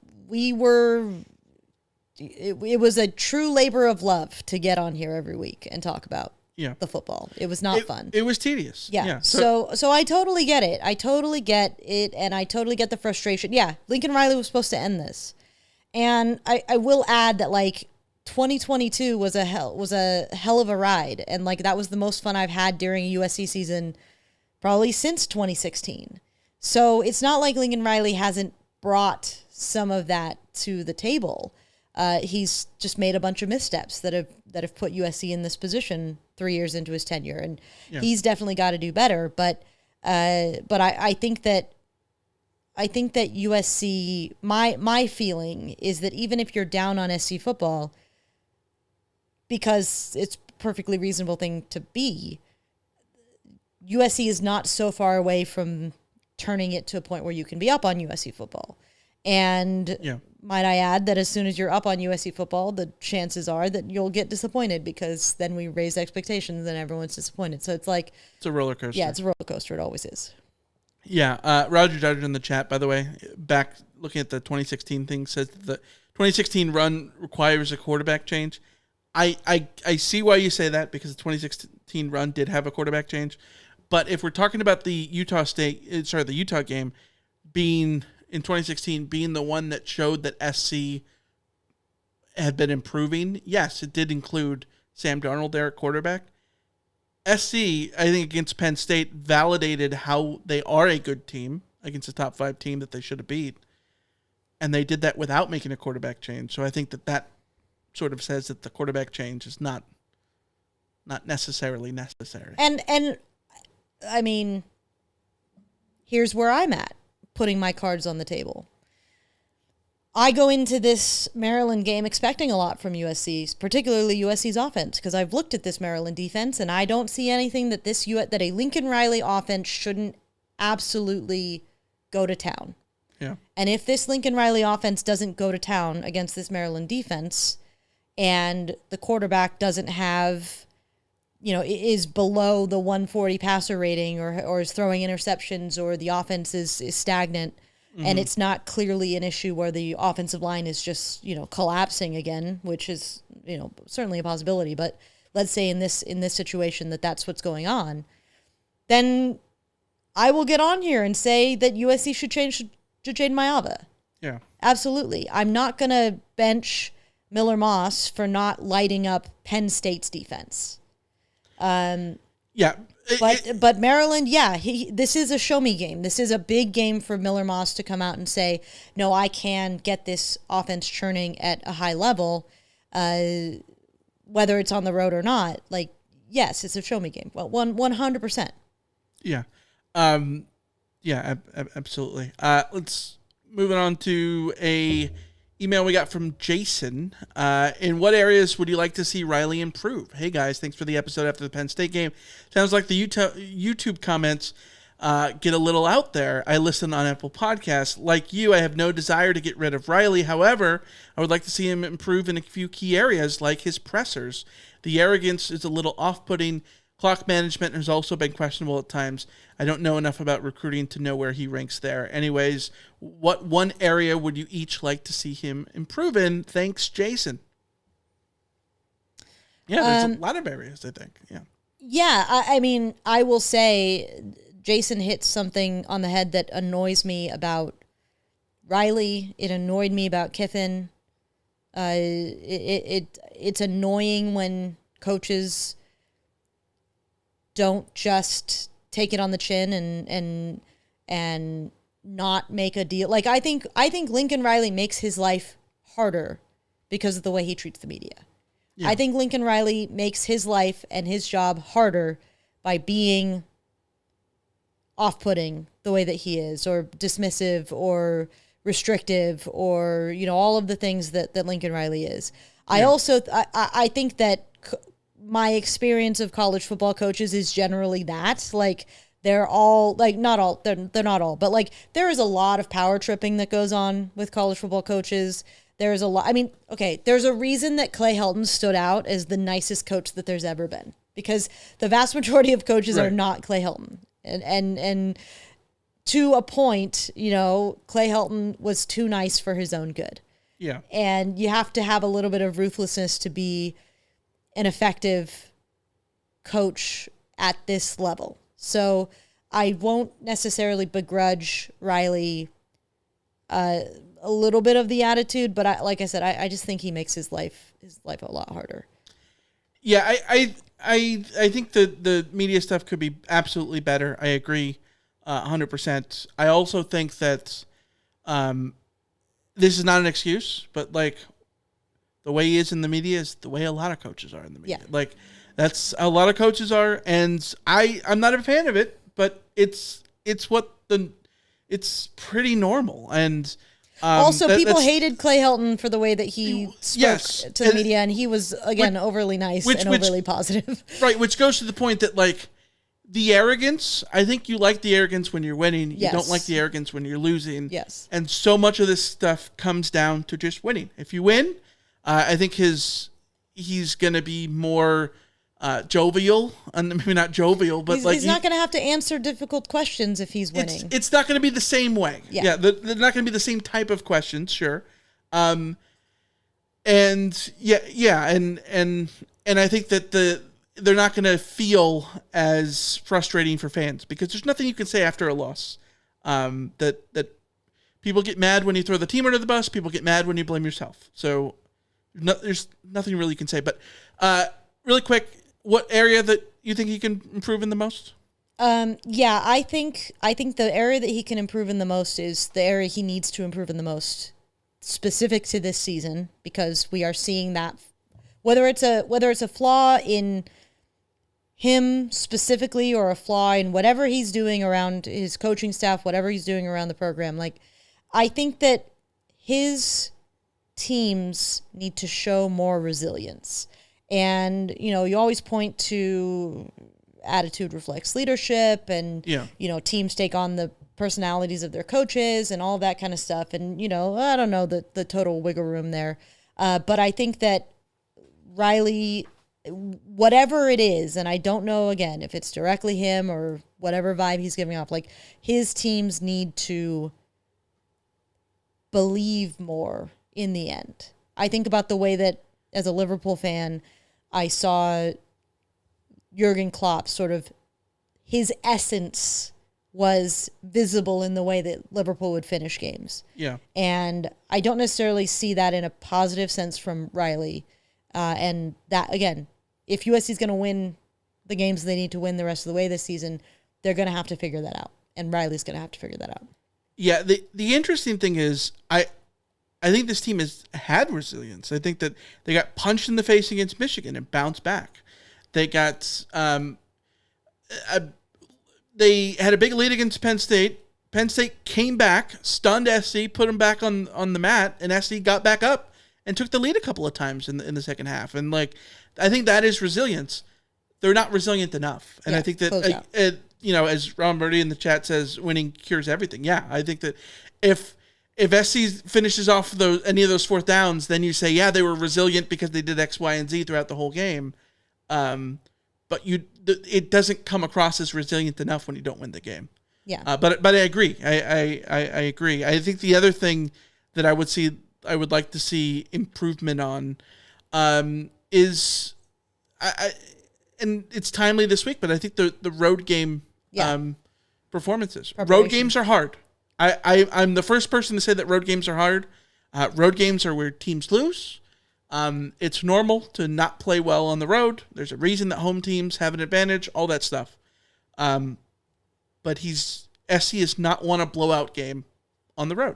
was a true labor of love to get on here every week and talk about the football. It was not fun. It was tedious. Yeah. So I totally get it. I totally get it, and I totally get the frustration. Yeah, Lincoln Riley was supposed to end this. And I will add that, like, 2022 was a hell of a ride, and like that was the most fun I've had during a USC season probably since 2016. So it's not like Lincoln Riley hasn't brought some of that to the table. He's just made a bunch of missteps that have put USC in this position 3 years into his tenure, and he's definitely got to do better. But I think that USC, my feeling is that even if you're down on SC football, because it's a perfectly reasonable thing to be, USC is not so far away from turning it to a point where you can be up on USC football. And might I add that as soon as you're up on USC football, the chances are that you'll get disappointed, because then we raise expectations and everyone's disappointed. So it's like, it's a roller coaster. Yeah, it's a roller coaster. It always is. Yeah. Roger Dodger in the chat, by the way, back looking at the 2016 thing, says that the 2016 run requires a quarterback change. I see why you say that, because the 2016 run did have a quarterback change. But if we're talking about the Utah game being in 2016 being the one that showed that SC had been improving, yes, it did include Sam Darnold there at quarterback. SC, I think, against Penn State validated how they are a good team against a top 5 team that they should have beat. And they did that without making a quarterback change. So I think that sort of says that the quarterback change is not necessarily necessary. And I mean, here's where I'm at, putting my cards on the table. I go into this Maryland game expecting a lot from USC, particularly USC's offense, because I've looked at this Maryland defense and I don't see anything that that a Lincoln Riley offense shouldn't absolutely go to town. Yeah. And if this Lincoln Riley offense doesn't go to town against this Maryland defense, and the quarterback doesn't have, is below the 140 passer rating, or is throwing interceptions, or the offense is stagnant, and it's not clearly an issue where the offensive line is just, collapsing again, which is, certainly a possibility. But let's say in this situation that's what's going on, then I will get on here and say that USC should change to Jaden Mayava. Yeah. Absolutely. I'm not going to bench Miller Moss for not lighting up Penn State's defense. But Maryland, this is a show me game. This is a big game for Miller Moss to come out and say, no, I can get this offense churning at a high level, whether it's on the road or not. Like, yes, it's a show me game. Well, 100%. Yeah. Absolutely. Let's move on to a email we got from Jason. In what areas would you like to see Riley improve? Hey guys, thanks for the episode after the Penn State game. Sounds like the YouTube comments get a little out there. I listen on Apple Podcasts. Like you, I have no desire to get rid of Riley. However, I would like to see him improve in a few key areas, like his pressers. The arrogance is a little off-putting. Clock management has also been questionable at times. I don't know enough about recruiting to know where he ranks there. Anyways, what one area would you each like to see him improve in? Thanks, Jason. Yeah, there's a lot of areas, I think. Yeah, I mean, I will say Jason hit something on the head that annoys me about Riley. It annoyed me about Kiffin. It's annoying when coaches don't just take it on the chin and not make a deal. Like I think Lincoln Riley makes his life harder because of the way he treats the media. Yeah. I think Lincoln Riley makes his life and his job harder by being off-putting the way that he is, or dismissive, or restrictive, or all of the things that Lincoln Riley is. Yeah. I also I think that my experience of college football coaches is generally that, like, they're all, like, not all, they're not all, but like there is a lot of power tripping that goes on with college football coaches. There's a lot. I mean, okay, there's a reason that Clay Helton stood out as the nicest coach that there's ever been, because the vast majority of coaches are not Clay Helton. And to a point, Clay Helton was too nice for his own good. Yeah. And you have to have a little bit of ruthlessness to be an effective coach at this level. So I won't necessarily begrudge Riley a little bit of the attitude, but like I said, I just think he makes his life a lot harder. Yeah, I think the media stuff could be absolutely better. I agree 100%. I also think that this is not an excuse, but like the way he is in the media is the way a lot of coaches are in the media. Yeah. Like that's a lot of coaches are, and I'm not a fan of it, but it's pretty normal. And also, people hated Clay Helton for the way that he spoke to the media, and he was, again, overly nice and overly positive. Right, which goes to the point that, like, the arrogance, I think you like the arrogance when you're winning. You don't like the arrogance when you're losing. Yes. And so much of this stuff comes down to just winning. If you win, I think he's going to be more jovial, and maybe not jovial, but he's not going to have to answer difficult questions if he's winning. It's not going to be the same way. Yeah, they're not going to be the same type of questions, sure. And I think that they're not going to feel as frustrating for fans, because there's nothing you can say after a loss. That people get mad when you throw the team under the bus. People get mad when you blame yourself. So there's nothing really you can say. But really quick, what area that you think he can improve in the most? I think the area that he can improve in the most is the area he needs to improve in the most, specific to this season, because we are seeing that whether it's a flaw in him specifically or a flaw in whatever he's doing around his coaching staff, whatever he's doing around the program. Like, I think that his teams need to show more resilience. And, you always point to attitude reflects leadership, and, teams take on the personalities of their coaches and all that kind of stuff. And, I don't know the total wiggle room there. But I think that Riley, whatever it is, and I don't know, again, if it's directly him or whatever vibe he's giving off, like, his teams need to believe more in the end. I think about the way that, as a Liverpool fan, I saw Jurgen Klopp sort of, his essence was visible in the way that Liverpool would finish games. Yeah. And I don't necessarily see that in a positive sense from Riley. And that, again, if USC is going to win the games they need to win the rest of the way this season, they're going to have to figure that out. And Riley's going to have to figure that out. Yeah, the interesting thing is, I think this team has had resilience. I think that they got punched in the face against Michigan and bounced back. They got they had a big lead against Penn State. Penn State came back, stunned SC, put them back on the mat, and SC got back up and took the lead a couple of times in the second half. And, like, I think that is resilience. They're not resilient enough. And I think that, as Ron Birdie in the chat says, winning cures everything. Yeah, I think that if SC finishes off any of those fourth downs, then you say, yeah, they were resilient because they did X, Y, and Z throughout the whole game. But it doesn't come across as resilient enough when you don't win the game. Yeah. But I agree. I agree. I think the other thing that I would like to see improvement on is and it's timely this week, but I think the road game performances. Road games are hard. I'm the first person to say that road games are hard. Road games are where teams lose. It's normal to not play well on the road. There's a reason that home teams have an advantage, all that stuff. But SC has not won a blowout game on the road.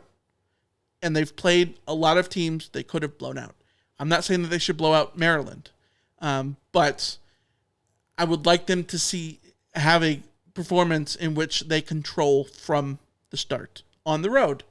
And they've played a lot of teams they could have blown out. I'm not saying that they should blow out Maryland. But I would like them to have a performance in which they control from the start on the road.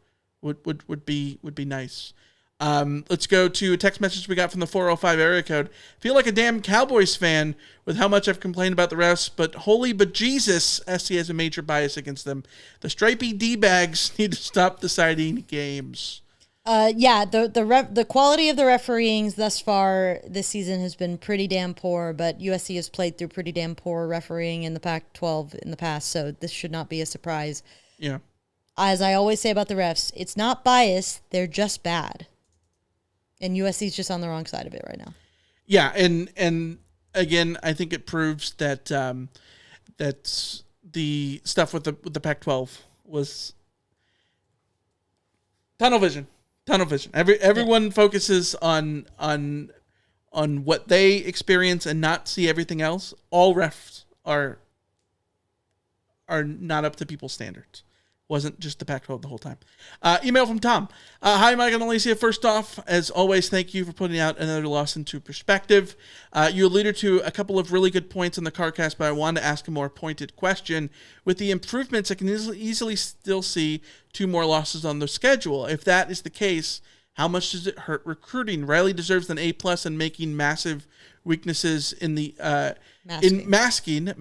Would be nice. Let's go to a text message we got from the 405 area code. Feel like a damn Cowboys fan with how much I've complained about the refs, but holy bejesus, SC has a major bias against them. The stripy D-bags need to stop deciding games. The quality of the refereeing thus far this season has been pretty damn poor, but USC has played through pretty damn poor refereeing in the Pac-12 in the past, so this should not be a surprise. Yeah. As I always say about the refs, it's not bias, they're just bad. And USC's just on the wrong side of it right now. Yeah, and again, I think it proves that that the stuff with the Pac-12 was tunnel vision. Everyone focuses on what they experience and not see everything else. All refs are not up to people's standards. Wasn't just the Pac-12 the whole time. Email from Tom. Hi, Mike and Alicia. First off, as always, thank you for putting out another loss into perspective. You alluded to a couple of really good points in the CarCast, but I wanted to ask a more pointed question. With the improvements, I can easily still see 2 more losses on the schedule. If that is the case, how much does it hurt recruiting? Riley deserves an A+ in making massive weaknesses in the masking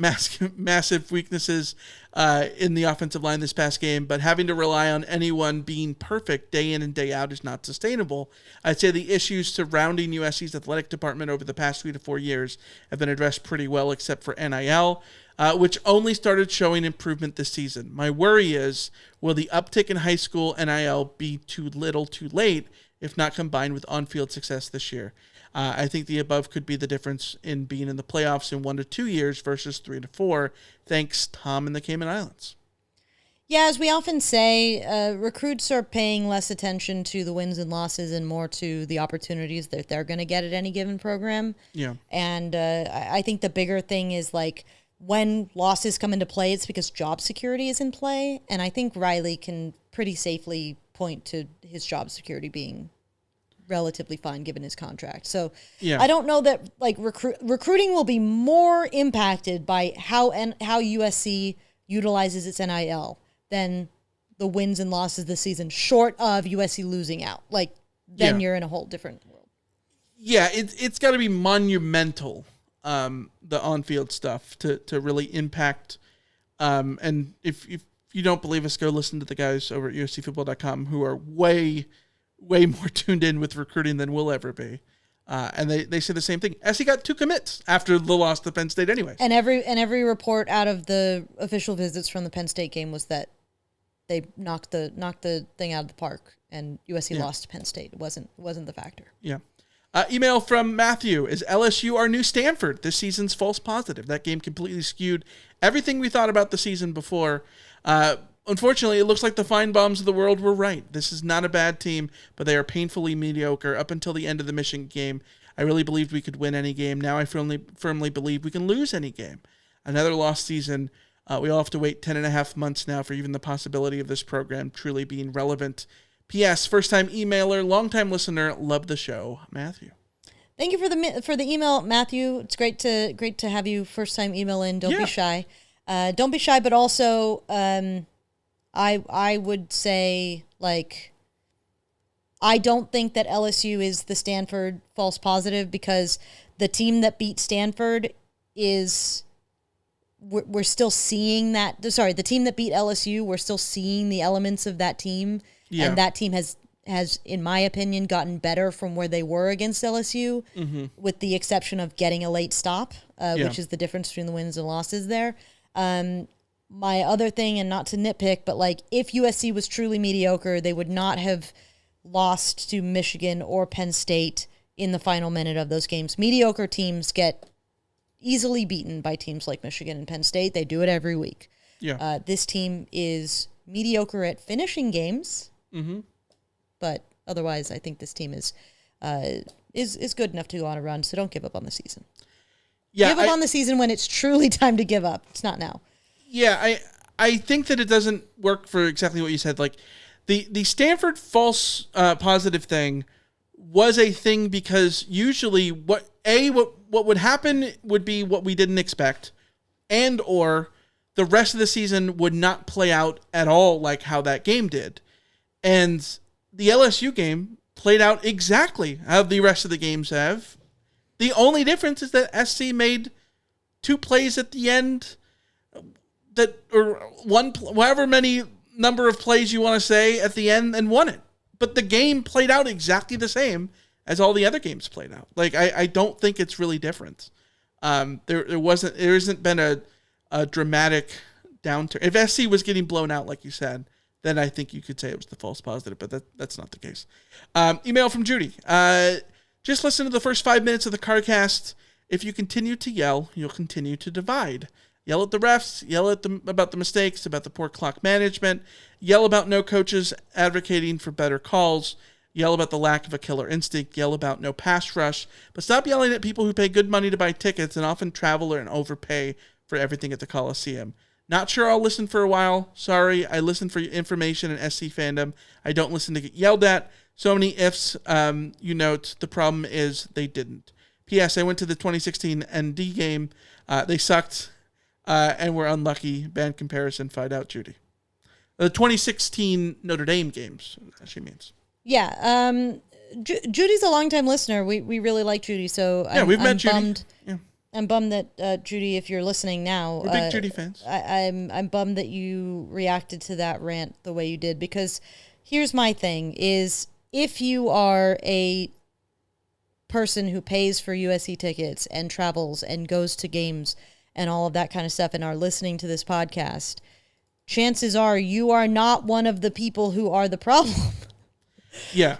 massive weaknesses in the offensive line this past game, but having to rely on anyone being perfect day in and day out is not sustainable. I'd say the issues surrounding USC's athletic department over the past 3 to 4 years have been addressed pretty well, except for NIL, which only started showing improvement this season. My worry is, will the uptick in high school NIL be too little too late if not combined with on-field success this year? I think the above could be the difference in being in the playoffs in 1 to 2 years versus 3 to 4. Thanks, Tom in the Cayman Islands. Yeah, as we often say, recruits are paying less attention to the wins and losses and more to the opportunities that they're going to get at any given program. Yeah. And I think the bigger thing is, like, when losses come into play, it's because job security is in play. And I think Riley can pretty safely point to his job security being relatively fine given his contract. So yeah. I don't know that recruiting will be more impacted by how USC utilizes its NIL than the wins and losses this season, short of USC losing out. Then you're in a whole different world. Yeah, it's got to be monumental, the on-field stuff to really impact. And if you don't believe us, go listen to the guys over at USCfootball.com who are way more tuned in with recruiting than we'll ever be. And they say the same thing. SC got 2 commits after the loss to Penn State anyway. And every report out of the official visits from the Penn State game was that they knocked the thing out of the park and USC lost to Penn State. It wasn't the factor. Yeah. Email from Matthew. Is LSU our new Stanford? This season's false positive. That game completely skewed everything we thought about the season before. Unfortunately, it looks like the Feinbaums of the world were right. This is not a bad team, but they are painfully mediocre up until the end of the Michigan game. I really believed we could win any game. Now I firmly believe we can lose any game. Another lost season. We all have to wait 10.5 months now for even the possibility of this program truly being relevant. P.S. First-time emailer, long-time listener, love the show. Matthew. Thank you for the email, Matthew. It's great to have you first-time email in. Don't be shy. Don't be shy, but also I would say, I don't think that LSU is the Stanford false positive because the team that beat Stanford is we're still seeing that. Sorry, the team that beat LSU, we're still seeing the elements of that team, and that team has, in my opinion, gotten better from where they were against LSU, with the exception of getting a late stop, which is the difference between the wins and losses there. My other thing, and not to nitpick, but if USC was truly mediocre, they would not have lost to Michigan or Penn State in the final minute of those games. Mediocre teams get easily beaten by teams like Michigan and Penn State. They do it every week. Yeah. This team is mediocre at finishing games, but otherwise, I think this team is good enough to go on a run. So don't give up on the season. Yeah, give up on the season when it's truly time to give up. It's not now. Yeah, I think that it doesn't work for exactly what you said. Like the Stanford false positive thing was a thing because usually what would happen would be what we didn't expect, and or the rest of the season would not play out at all like how that game did. And the LSU game played out exactly how the rest of the games have. The only difference is that SC made 2 plays at the end however many number of plays you want to say at the end and won it. But the game played out exactly the same as all the other games played out. Like, I don't think it's really different. There hasn't been a dramatic downturn. If SC was getting blown out, like you said, then I think you could say it was the false positive, but that's not the case. Email from Judy. Just listen to the first 5 minutes of the CarCast. If you continue to yell, you'll continue to divide. Yell at the refs, yell at them about the mistakes, about the poor clock management, yell about no coaches advocating for better calls, yell about the lack of a killer instinct, yell about no pass rush, but stop yelling at people who pay good money to buy tickets and often travel and overpay for everything at the Coliseum. Not sure I'll listen for a while. Sorry, I listen for information and SC fandom. I don't listen to get yelled at. So many ifs. You note the problem is they didn't. P.S. I went to the 2016 ND game. They sucked and were unlucky. Bad comparison. Find out, Judy. The 2016 Notre Dame games, she means. Yeah. Judy's a longtime listener. We really like Judy. So yeah, we've met Judy. Bummed. Yeah. I'm bummed that Judy, if you're listening now, we're big Judy fans. I'm bummed that you reacted to that rant the way you did, because here's my thing: is if you are a person who pays for USC tickets and travels and goes to games and all of that kind of stuff and are listening to this podcast, chances are you are not one of the people who are the problem. Yeah.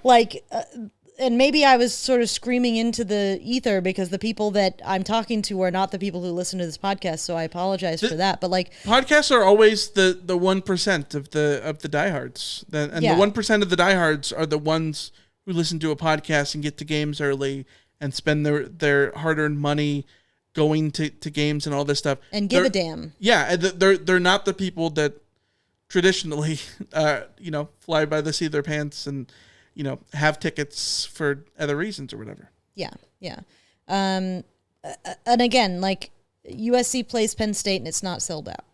And maybe I was sort of screaming into the ether because the people that I'm talking to are not the people who listen to this podcast, so I apologize for that. But podcasts are always the 1% of the diehards. The 1% of the diehards are the ones who listen to a podcast and get to games early and spend their hard-earned money going to games and all this stuff. And give a damn. Yeah, they're not the people that traditionally fly by the seat of their pants and have tickets for other reasons or whatever. Yeah. And again, USC plays Penn State and it's not sold out.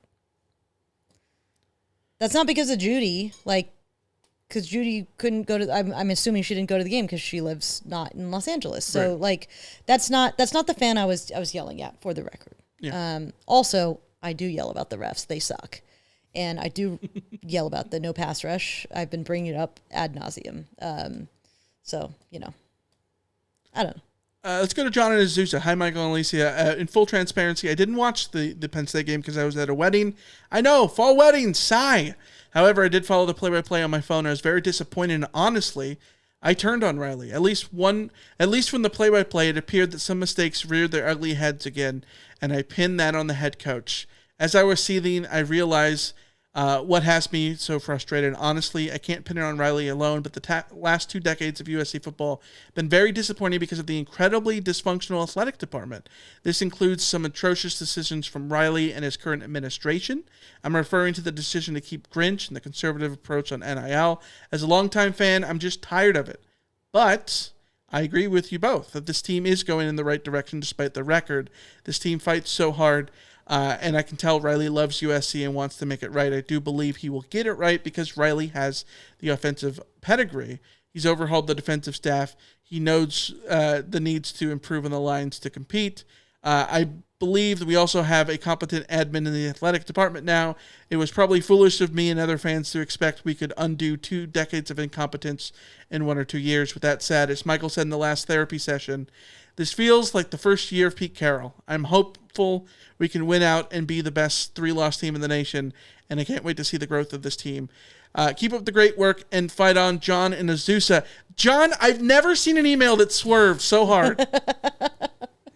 That's not because of Judy, because Judy couldn't go to. I'm assuming she didn't go to the game because she lives not in Los Angeles. So right. That's not the fan I was yelling at, for the record. Yeah. Also, I do yell about the refs; they suck. And I do yell about the no pass rush. I've been bringing it up ad nauseum. So, I don't know. Let's go to John and Azusa. Hi, Michael and Alicia. In full transparency, I didn't watch the Penn State game because I was at a wedding. I know, fall wedding, sigh. However, I did follow the play-by-play on my phone. I was very disappointed, and honestly, I turned on Riley. At least from the play-by-play, it appeared that some mistakes reared their ugly heads again, and I pinned that on the head coach. As I was seething, I realized what has me so frustrated. Honestly, I can't pin it on Riley alone, but the last 2 decades of USC football have been very disappointing because of the incredibly dysfunctional athletic department. This includes some atrocious decisions from Riley and his current administration. I'm referring to the decision to keep Grinch and the conservative approach on NIL. As a longtime fan, I'm just tired of it. But I agree with you both that this team is going in the right direction despite the record. This team fights so hard. And I can tell Riley loves USC and wants to make it right. I do believe he will get it right because Riley has the offensive pedigree. He's overhauled the defensive staff. He knows the needs to improve on the lines to compete. I believe that we also have a competent admin in the athletic department now. It was probably foolish of me and other fans to expect we could undo 2 decades of incompetence in 1 or 2 years. With that said, as Michael said in the last therapy session, this feels like the first year of Pete Carroll. I'm hopeful we can win out and be the best 3-loss team in the nation, and I can't wait to see the growth of this team. Keep up the great work and fight on, John and Azusa. John, I've never seen an email that swerved so hard.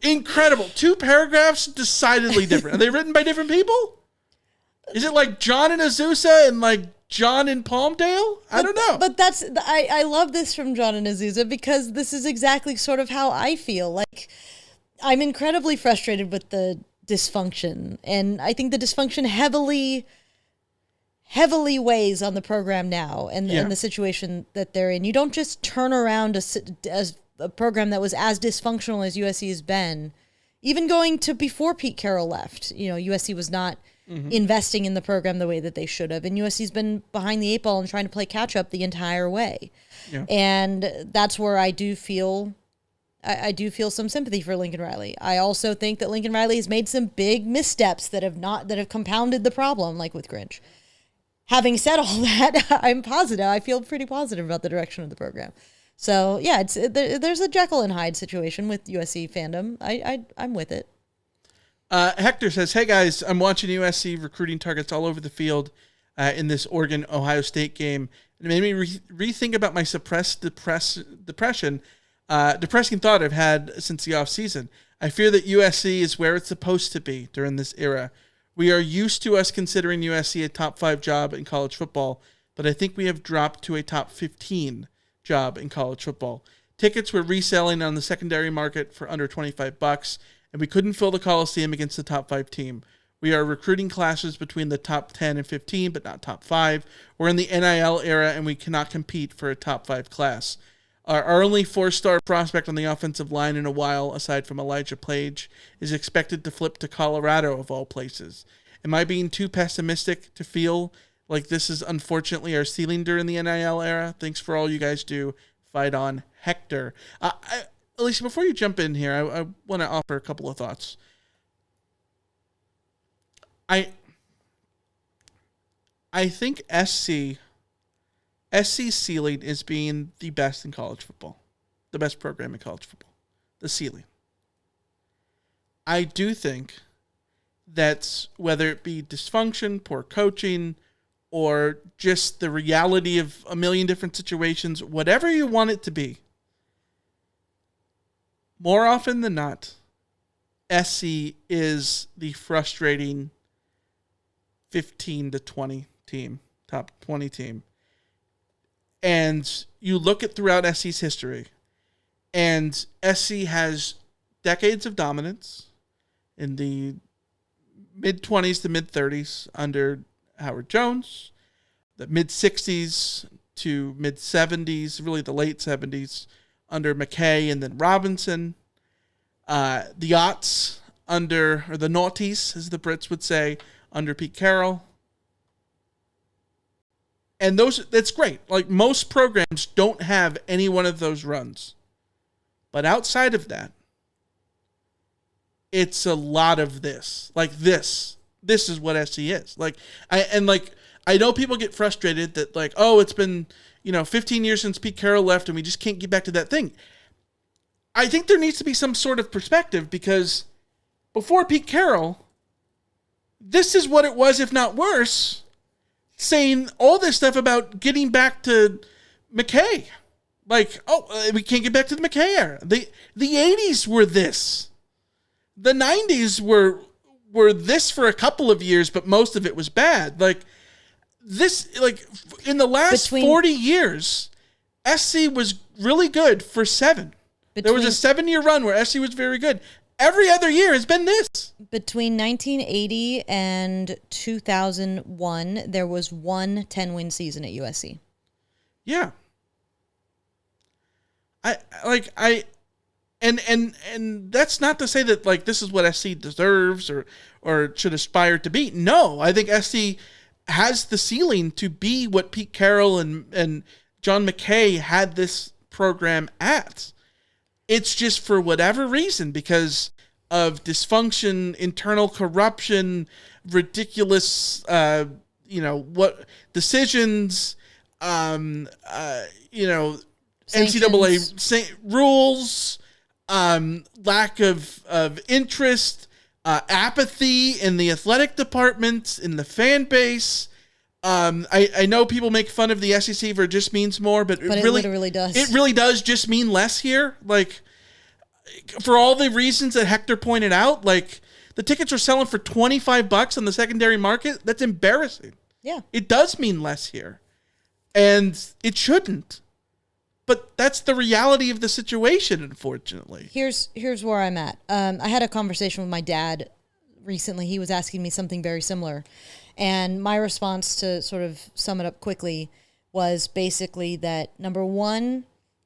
Incredible. 2 paragraphs, decidedly different. Are they written by different people? Is it like John in Azusa and like John in Palmdale? I don't know. But I love this from John and Azusa because this is exactly sort of how I feel. Like, I'm incredibly frustrated with the dysfunction, and I think the dysfunction heavily weighs on the program now and the situation that they're in. You don't just turn around a program that was as dysfunctional as USC has been, even going to before Pete Carroll left. USC was not investing in the program the way that they should have, and USC's been behind the 8 ball and trying to play catch up the entire way. Yeah. And that's where I do feel some sympathy for Lincoln Riley. I also think that Lincoln Riley has made some big missteps that have compounded the problem, like with Grinch. Having said all that, I'm positive. I feel pretty positive about the direction of the program. So yeah, there's a Jekyll and Hyde situation with USC fandom. I'm with it. Hector says, "Hey guys, I'm watching USC recruiting targets all over the field in this Oregon-Ohio State game. It made me rethink about my depressing thought I've had since the offseason. I fear that USC is where it's supposed to be during this era. We are used to us considering USC a top 5 job in college football, but I think we have dropped to a top 15 job in college football. Tickets were reselling on the secondary market for under $25, and we couldn't fill the Coliseum against the top 5 team. We are recruiting classes between the top 10 and 15, but not top 5. We're in the NIL era, and we cannot compete for a top 5 class. Our only 4-star prospect on the offensive line in a while, aside from Elijah Page, is expected to flip to Colorado, of all places. Am I being too pessimistic to feel like this is unfortunately our ceiling during the NIL era? Thanks for all you guys do. Fight on, Hector." Alicia, before you jump in here, I want to offer a couple of thoughts. I think SC's ceiling is being the best in college football, the best program in college football, the ceiling. I do think that whether it be dysfunction, poor coaching, or just the reality of a million different situations, whatever you want it to be, more often than not, SC is the frustrating 15 to 20 team, top 20 team. And you look at throughout SC's history, and SC has decades of dominance in the mid-20s to mid-30s under Howard Jones, the mid-60s to mid-70s, really the late 70s, under McKay and then Robinson, the aughts under, or the noughties, as the Brits would say, under Pete Carroll. And that's great. Like, most programs don't have any one of those runs. But outside of that, it's a lot of this. Like, this is what SC is. I know people get frustrated that, like, oh, it's been, 15 years since Pete Carroll left and we just can't get back to that thing. I think there needs to be some sort of perspective, because before Pete Carroll, this is what it was, if not worse, saying all this stuff about getting back to McKay. Like, oh, we can't get back to the McKay era. The 80s were this. The 90s were this for a couple of years, but most of it was bad. Like, this, like, in the last 40 years, SC was really good for 7. There was a 7-year run where SC was very good. Every other year has been this. Between 1980 and 2001, there was one 10-win season at USC. Yeah. And that's not to say that, like, this is what SC deserves or should aspire to be. No, I think SC has the ceiling to be what Pete Carroll and John McKay had this program at. It's just, for whatever reason, because of dysfunction, internal corruption, ridiculous, what decisions, NCAA rules, lack of interest, apathy in the athletic departments, in the fan base. I know people make fun of the SEC for just means more, but it really does. It really does just mean less here. Like, for all the reasons that Hector pointed out, like the tickets are selling for $25 on the secondary market. That's embarrassing. Yeah. It does mean less here. And it shouldn't. But that's the reality of the situation, unfortunately. Here's where I'm at. I had a conversation with my dad recently. He was asking me something very similar. And my response, to sort of sum it up quickly, was basically that, number one,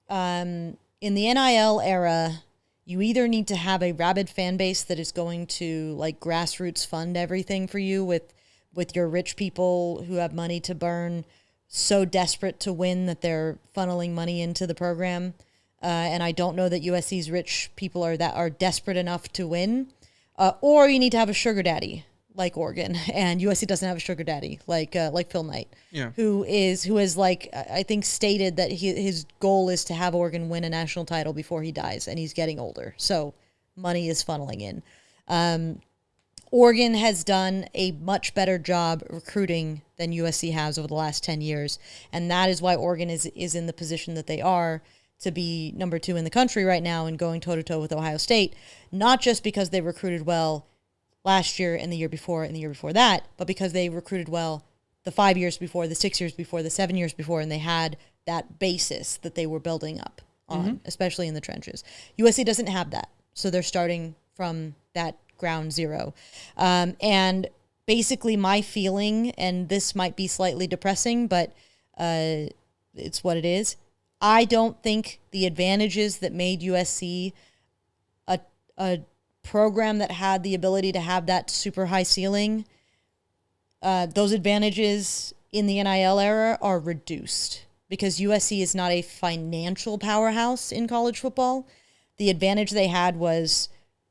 in the NIL era, you either need to have a rabid fan base that is going to like grassroots fund everything for you with your rich people who have money to burn, so desperate to win that they're funneling money into the program. And I don't know that USC's rich people are desperate enough to win. Or you need to have a sugar daddy like Oregon, and USC doesn't have a sugar daddy like Phil Knight, who has like I think stated that his goal is to have Oregon win a national title before he dies, and he's getting older, so money is funneling in. Oregon has done a much better job recruiting than USC has over the last 10 years. And that is why Oregon is in the position that they are to be number 2 in the country right now and going toe-to-toe with Ohio State, not just because they recruited well last year and the year before and the year before that, but because they recruited well the 5 years before, the 6 years before, the 7 years before, and they had that basis that they were building up on, especially in the trenches. USC doesn't have that, so they're starting from that ground zero. And basically my feeling, and this might be slightly depressing, but it's what it is. I don't think the advantages that made USC a program that had the ability to have that super high ceiling, those advantages in the NIL era are reduced because USC is not a financial powerhouse in college football. The advantage they had was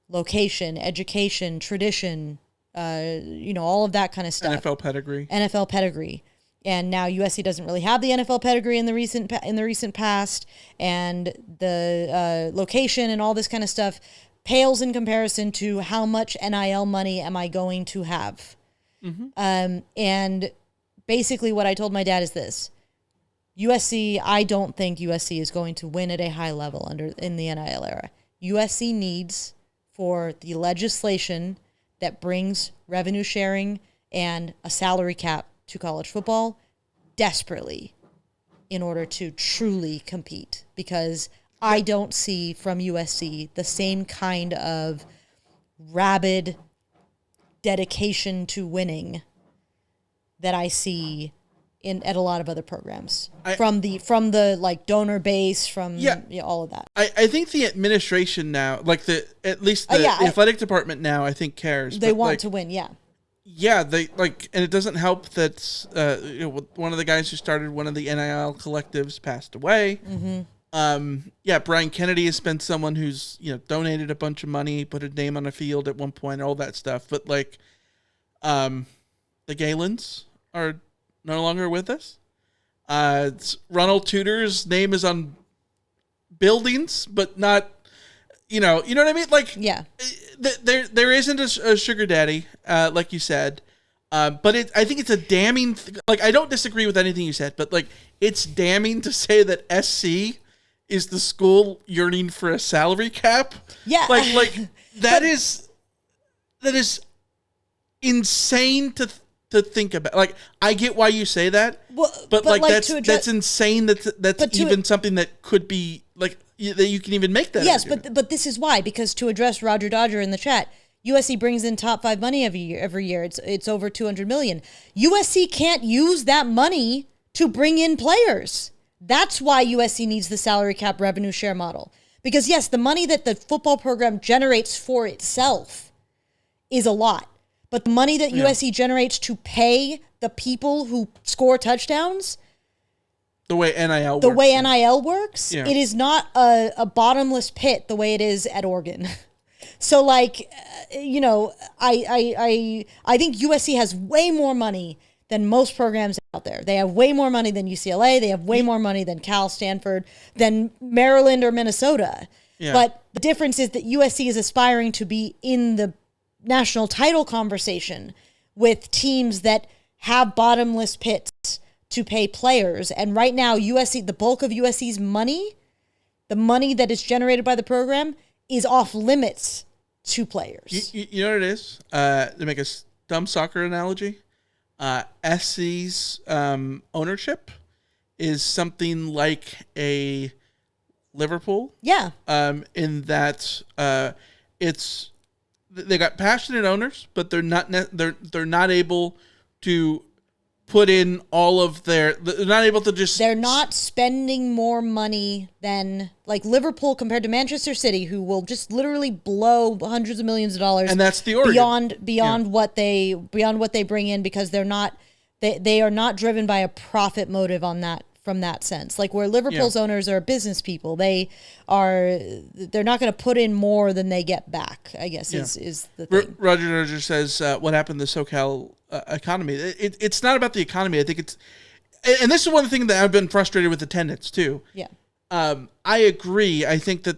location, education, tradition, all of that kind of stuff. NFL pedigree. And now USC doesn't really have the NFL pedigree in the recent past, and the location and all this kind of stuff pales in comparison to how much NIL money am I going to have. And basically what I told my dad is this: I don't think USC is going to win at a high level in the NIL era. USC needs for the legislation that brings revenue sharing and a salary cap to college football desperately in order to truly compete, because I don't see from USC the same kind of rabid dedication to winning that I see at a lot of other programs from the like donor base, all of that. I think the administration now, like the athletic department now, I think cares. They want to win, Yeah, they and it doesn't help that one of the guys who started one of the NIL collectives passed away. Brian Kennedy has been someone who's donated a bunch of money, put a name on a field at one point, all that stuff. But the Galens are no longer with us. Ronald Tudor's name is on buildings, but not. You know what I mean? There isn't a sugar daddy, like you said, but I think it's a damning. I don't disagree with anything you said, but it's damning to say that SC is the school yearning for a salary cap. Yeah, that is insane to think about. I get why you say that, but that's insane. That's even something that could be that you can even make that. Yes, argument. but this is why, because to address Roger Dodger in the chat, USC brings in top 5 money every year. It's over $200 million. USC can't use that money to bring in players. That's why USC needs the salary cap revenue share model. Because yes, the money that the football program generates for itself is a lot. But the money that USC generates to pay the people who score touchdowns, the way NIL works, it is not a bottomless pit the way it is at Oregon. So I think USC has way more money than most programs out there. They have way more money than UCLA. They have way more money than Cal, Stanford, than Maryland or Minnesota. Yeah. But the difference is that USC is aspiring to be in the national title conversation with teams that have bottomless pits to pay players. And right now, USC, the bulk of USC's money, the money that is generated by the program, is off limits to players. You know what it is? To make a dumb soccer analogy, SC's ownership is something like a Liverpool. Yeah. In that they got passionate owners, but they're not able to put in all of they're not able to just. They're not spending more money than like Liverpool compared to Manchester City, who will just literally blow hundreds of millions of dollars. And that's the organ. beyond what they bring in, because they are not driven by a profit motive on that. From that sense, like where Liverpool's owners are business people, they're not going to put in more than they get back, I guess is the thing. Roger says, what happened to the SoCal economy? It's not about the economy. I think it's, and this is one of the things that I've been frustrated with attendance too. Yeah. I agree. I think that,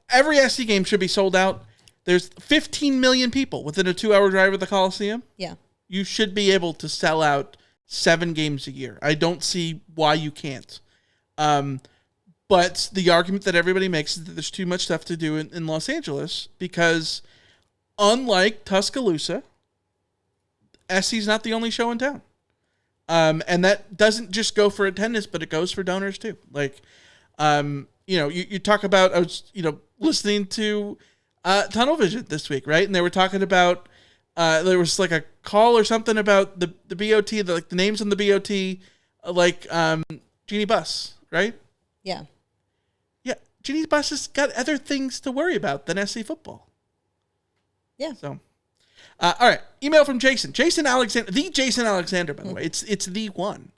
every SC game should be sold out. There's 15 million people within a 2-hour drive of the Coliseum. Yeah. You should be able to sell out 7 games a year. I don't see why you can't. But the argument that everybody makes is that there's too much stuff to do in Los Angeles, because unlike Tuscaloosa, SC's not the only show in town. And that doesn't just go for attendance, but it goes for donors too. Like, you talk about, I was, listening to Tunnel Vision this week, right? And they were talking about, there was like a call or something about the BOT, the names on the BOT, Jeannie Buss, right? Yeah. Yeah. Jeannie Buss has got other things to worry about than SC football. Yeah. So, all right. Email from Jason. Jason Alexander, by the way. It's the one.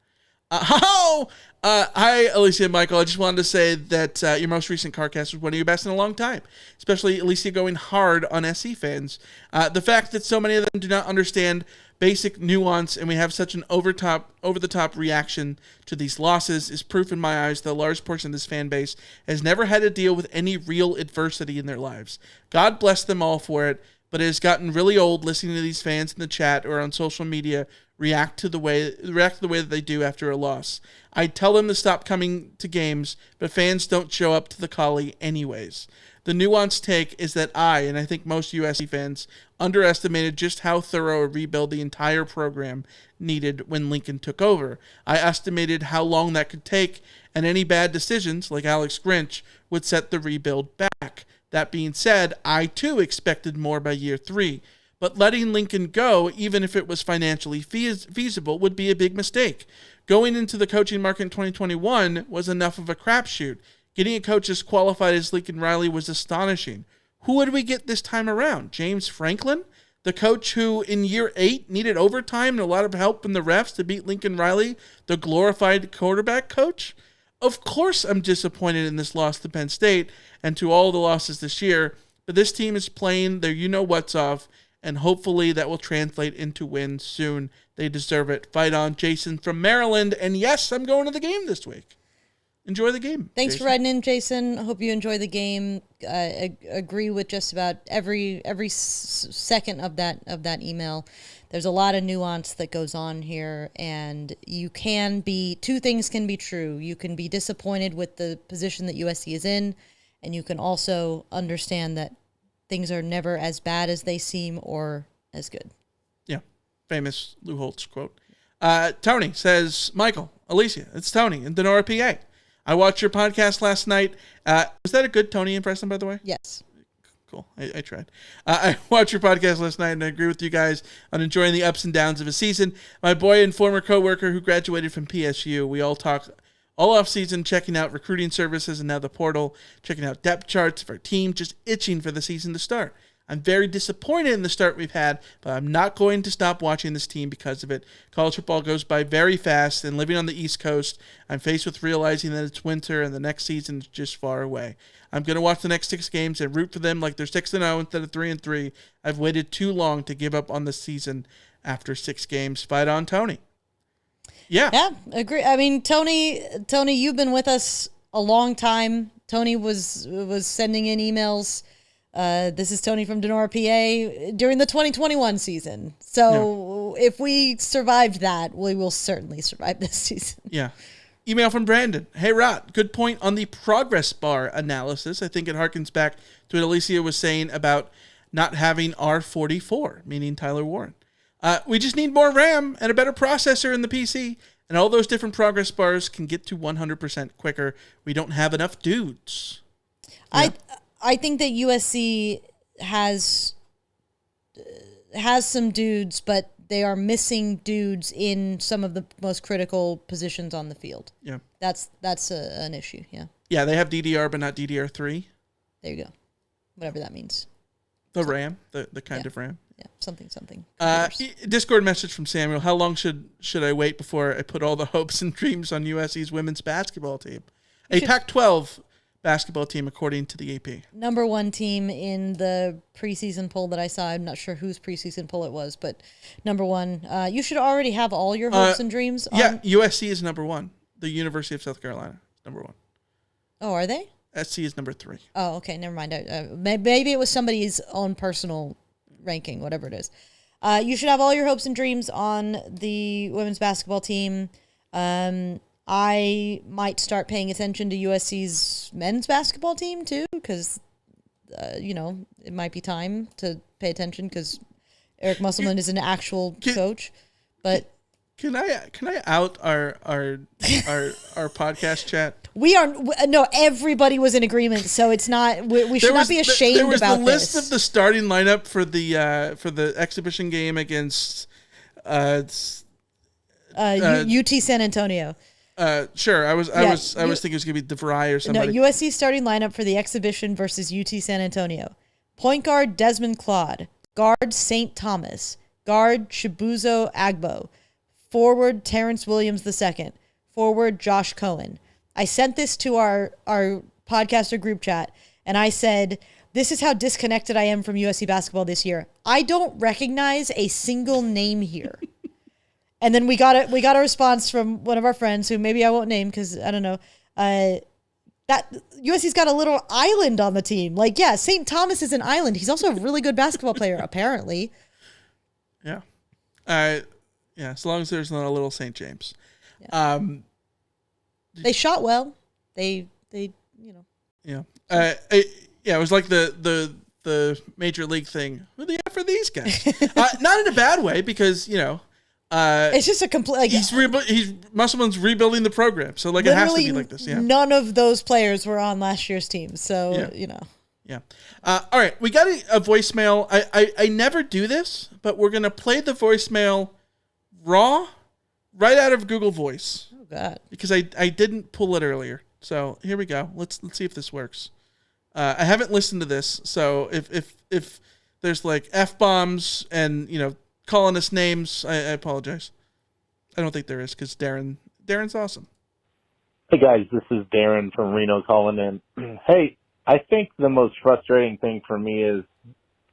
Hi, Alicia and Michael. I just wanted to say that your most recent CarCast was one of your best in a long time, especially Alicia going hard on SC fans. The fact that so many of them do not understand basic nuance and we have such an over-the-top reaction to these losses is proof in my eyes that a large portion of this fan base has never had to deal with any real adversity in their lives. God bless them all for it, but it has gotten really old listening to these fans in the chat or on social media react the way that they do after a loss. I tell them to stop coming to games, but fans don't show up to the Collie anyways. The nuanced take is that and I think most USC fans, underestimated just how thorough a rebuild the entire program needed when Lincoln took over. I estimated how long that could take, and any bad decisions, like Alex Grinch, would set the rebuild back. That being said, I too expected more by year 3. But letting Lincoln go, even if it was financially feasible, would be a big mistake. Going into the coaching market in 2021 was enough of a crapshoot. Getting a coach as qualified as Lincoln Riley was astonishing. Who would we get this time around? James Franklin? The coach who, in year 8, needed overtime and a lot of help from the refs to beat Lincoln Riley, the glorified quarterback coach? Of course I'm disappointed in this loss to Penn State and to all the losses this year, but this team is playing their you-know-what's off, and hopefully that will translate into wins soon. They deserve it. Fight on, Jason from Maryland. And yes, I'm going to the game this week. Enjoy the game. Thanks Jason. for writing in, Jason. I hope you enjoy the game. Agree with just about every second of that email. There's a lot of nuance that goes on here, and two things can be true. You can be disappointed with the position that USC is in, and you can also understand that things are never as bad as they seem or as good. Yeah. Famous Lou Holtz quote. Tony says, Michael, Alicia, it's Tony in Denora, PA. I watched your podcast last night. Was that a good Tony impression, by the way? Yes. Cool. I tried. I watched your podcast last night, and I agree with you guys on enjoying the ups and downs of a season. My boy and former coworker who graduated from PSU, we all talk all off-season, checking out recruiting services and now the portal, checking out depth charts of our team, just itching for the season to start. I'm very disappointed in the start we've had, but I'm not going to stop watching this team because of it. College football goes by very fast, and living on the East Coast, I'm faced with realizing that it's winter and the next season is just far away. I'm going to watch the next 6 games and root for them like they're 6-0 instead of 3-3. I've waited too long to give up on the season after 6 games. Fight on, Tony. Yeah, agree. I mean, Tony, you've been with us a long time. Tony was sending in emails. This is Tony from Denora, PA, during the 2021 season. So if we survived that, we will certainly survive this season. Yeah. Email from Brandon. Hey, Rot, good point on the progress bar analysis. I think it harkens back to what Alicia was saying about not having R44, meaning Tyler Warren. We just need more RAM and a better processor in the PC, and all those different progress bars can get to 100% quicker. We don't have enough dudes. Yeah. I think that USC has some dudes, but they are missing dudes in some of the most critical positions on the field. Yeah. That's an issue, yeah. Yeah, they have DDR, but not DDR3. There you go. Whatever that means. The RAM, the kind of RAM. Yeah, something. Discord message from Samuel. How long should I wait before I put all the hopes and dreams on USC's women's basketball team? Pac-12 basketball team, according to the AP. Number one team in the preseason poll that I saw. I'm not sure whose preseason poll it was, but number one. You should already have all your hopes and dreams. Yeah, USC is number one. The University of South Carolina is number one. Oh, are they? SC is number 3. Oh, okay. Never mind. Maybe it was somebody's own personal ranking, whatever it is. You should have all your hopes and dreams on the women's basketball team. I might start paying attention to USC's men's basketball team too, because it might be time to pay attention because Eric Musselman is an actual coach. But can I out our podcast chat? Everybody was in agreement, so it's not. We should not be ashamed about this. There was the list of the starting lineup for the exhibition game against UT San Antonio. Sure. I was thinking it was gonna be DeVry or somebody. No, USC starting lineup for the exhibition versus UT San Antonio. Point guard Desmond Claude, guard St. Thomas, guard Chibuzo Agbo, forward Terrence Williams II, forward Josh Cohen. I sent this to our podcaster group chat, and I said, "This is how disconnected I am from USC basketball this year. I don't recognize a single name here." And then we got a response from one of our friends who maybe I won't name because I don't know. That USC's got a little island on the team. Like, yeah, St. Thomas is an island. He's also a really good basketball player, apparently. Yeah. As long as there's not a little St. James. Yeah. They shot well. They Yeah. It was like the major league thing. Who the F are these guys? Not in a bad way because, it's just a complete. Musselman's rebuilding the program, so it has to be like this. Yeah. None of those players were on last year's team, so Yeah. All right, we got a voicemail. I never do this, but we're gonna play the voicemail raw, right out of Google Voice. Oh God! Because I didn't pull it earlier, so here we go. Let's see if this works. I haven't listened to this, so if there's like F-bombs and calling us names, I apologize. I don't think there is because Darren's awesome. Hey guys, this is Darren from Reno calling in. Hey, I think the most frustrating thing for me is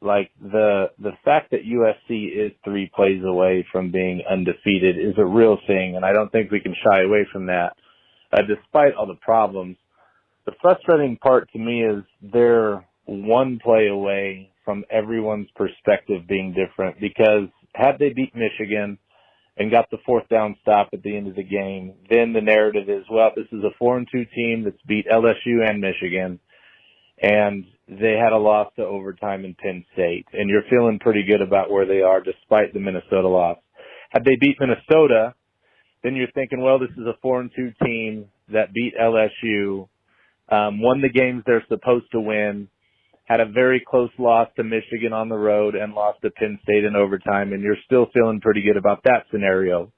like the fact that USC is 3 plays away from being undefeated is a real thing, and I don't think we can shy away from that, despite all the problems. The frustrating part to me is they're 1 play away from everyone's perspective being different, because had they beat Michigan and got the 4th down stop at the end of the game, then the narrative is, well, this is a 4-2 team that's beat LSU and Michigan, and they had a loss to overtime in Penn State, and you're feeling pretty good about where they are despite the Minnesota loss. Had they beat Minnesota, then you're thinking, well, this is a 4-2 team that beat LSU, won the games they're supposed to win, had a very close loss to Michigan on the road, and lost to Penn State in overtime, and you're still feeling pretty good about that scenario.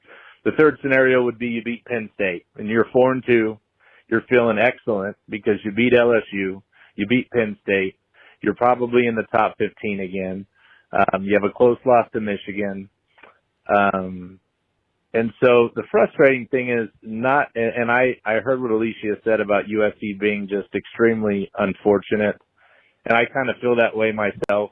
The third scenario would be you beat Penn State, and you're 4-2. You're feeling excellent because you beat LSU, you beat Penn State. You're probably in the top 15 again. You have a close loss to Michigan. And so the frustrating thing is not, and I heard what Alicia said about USC being just extremely unfortunate. And I kind of feel that way myself.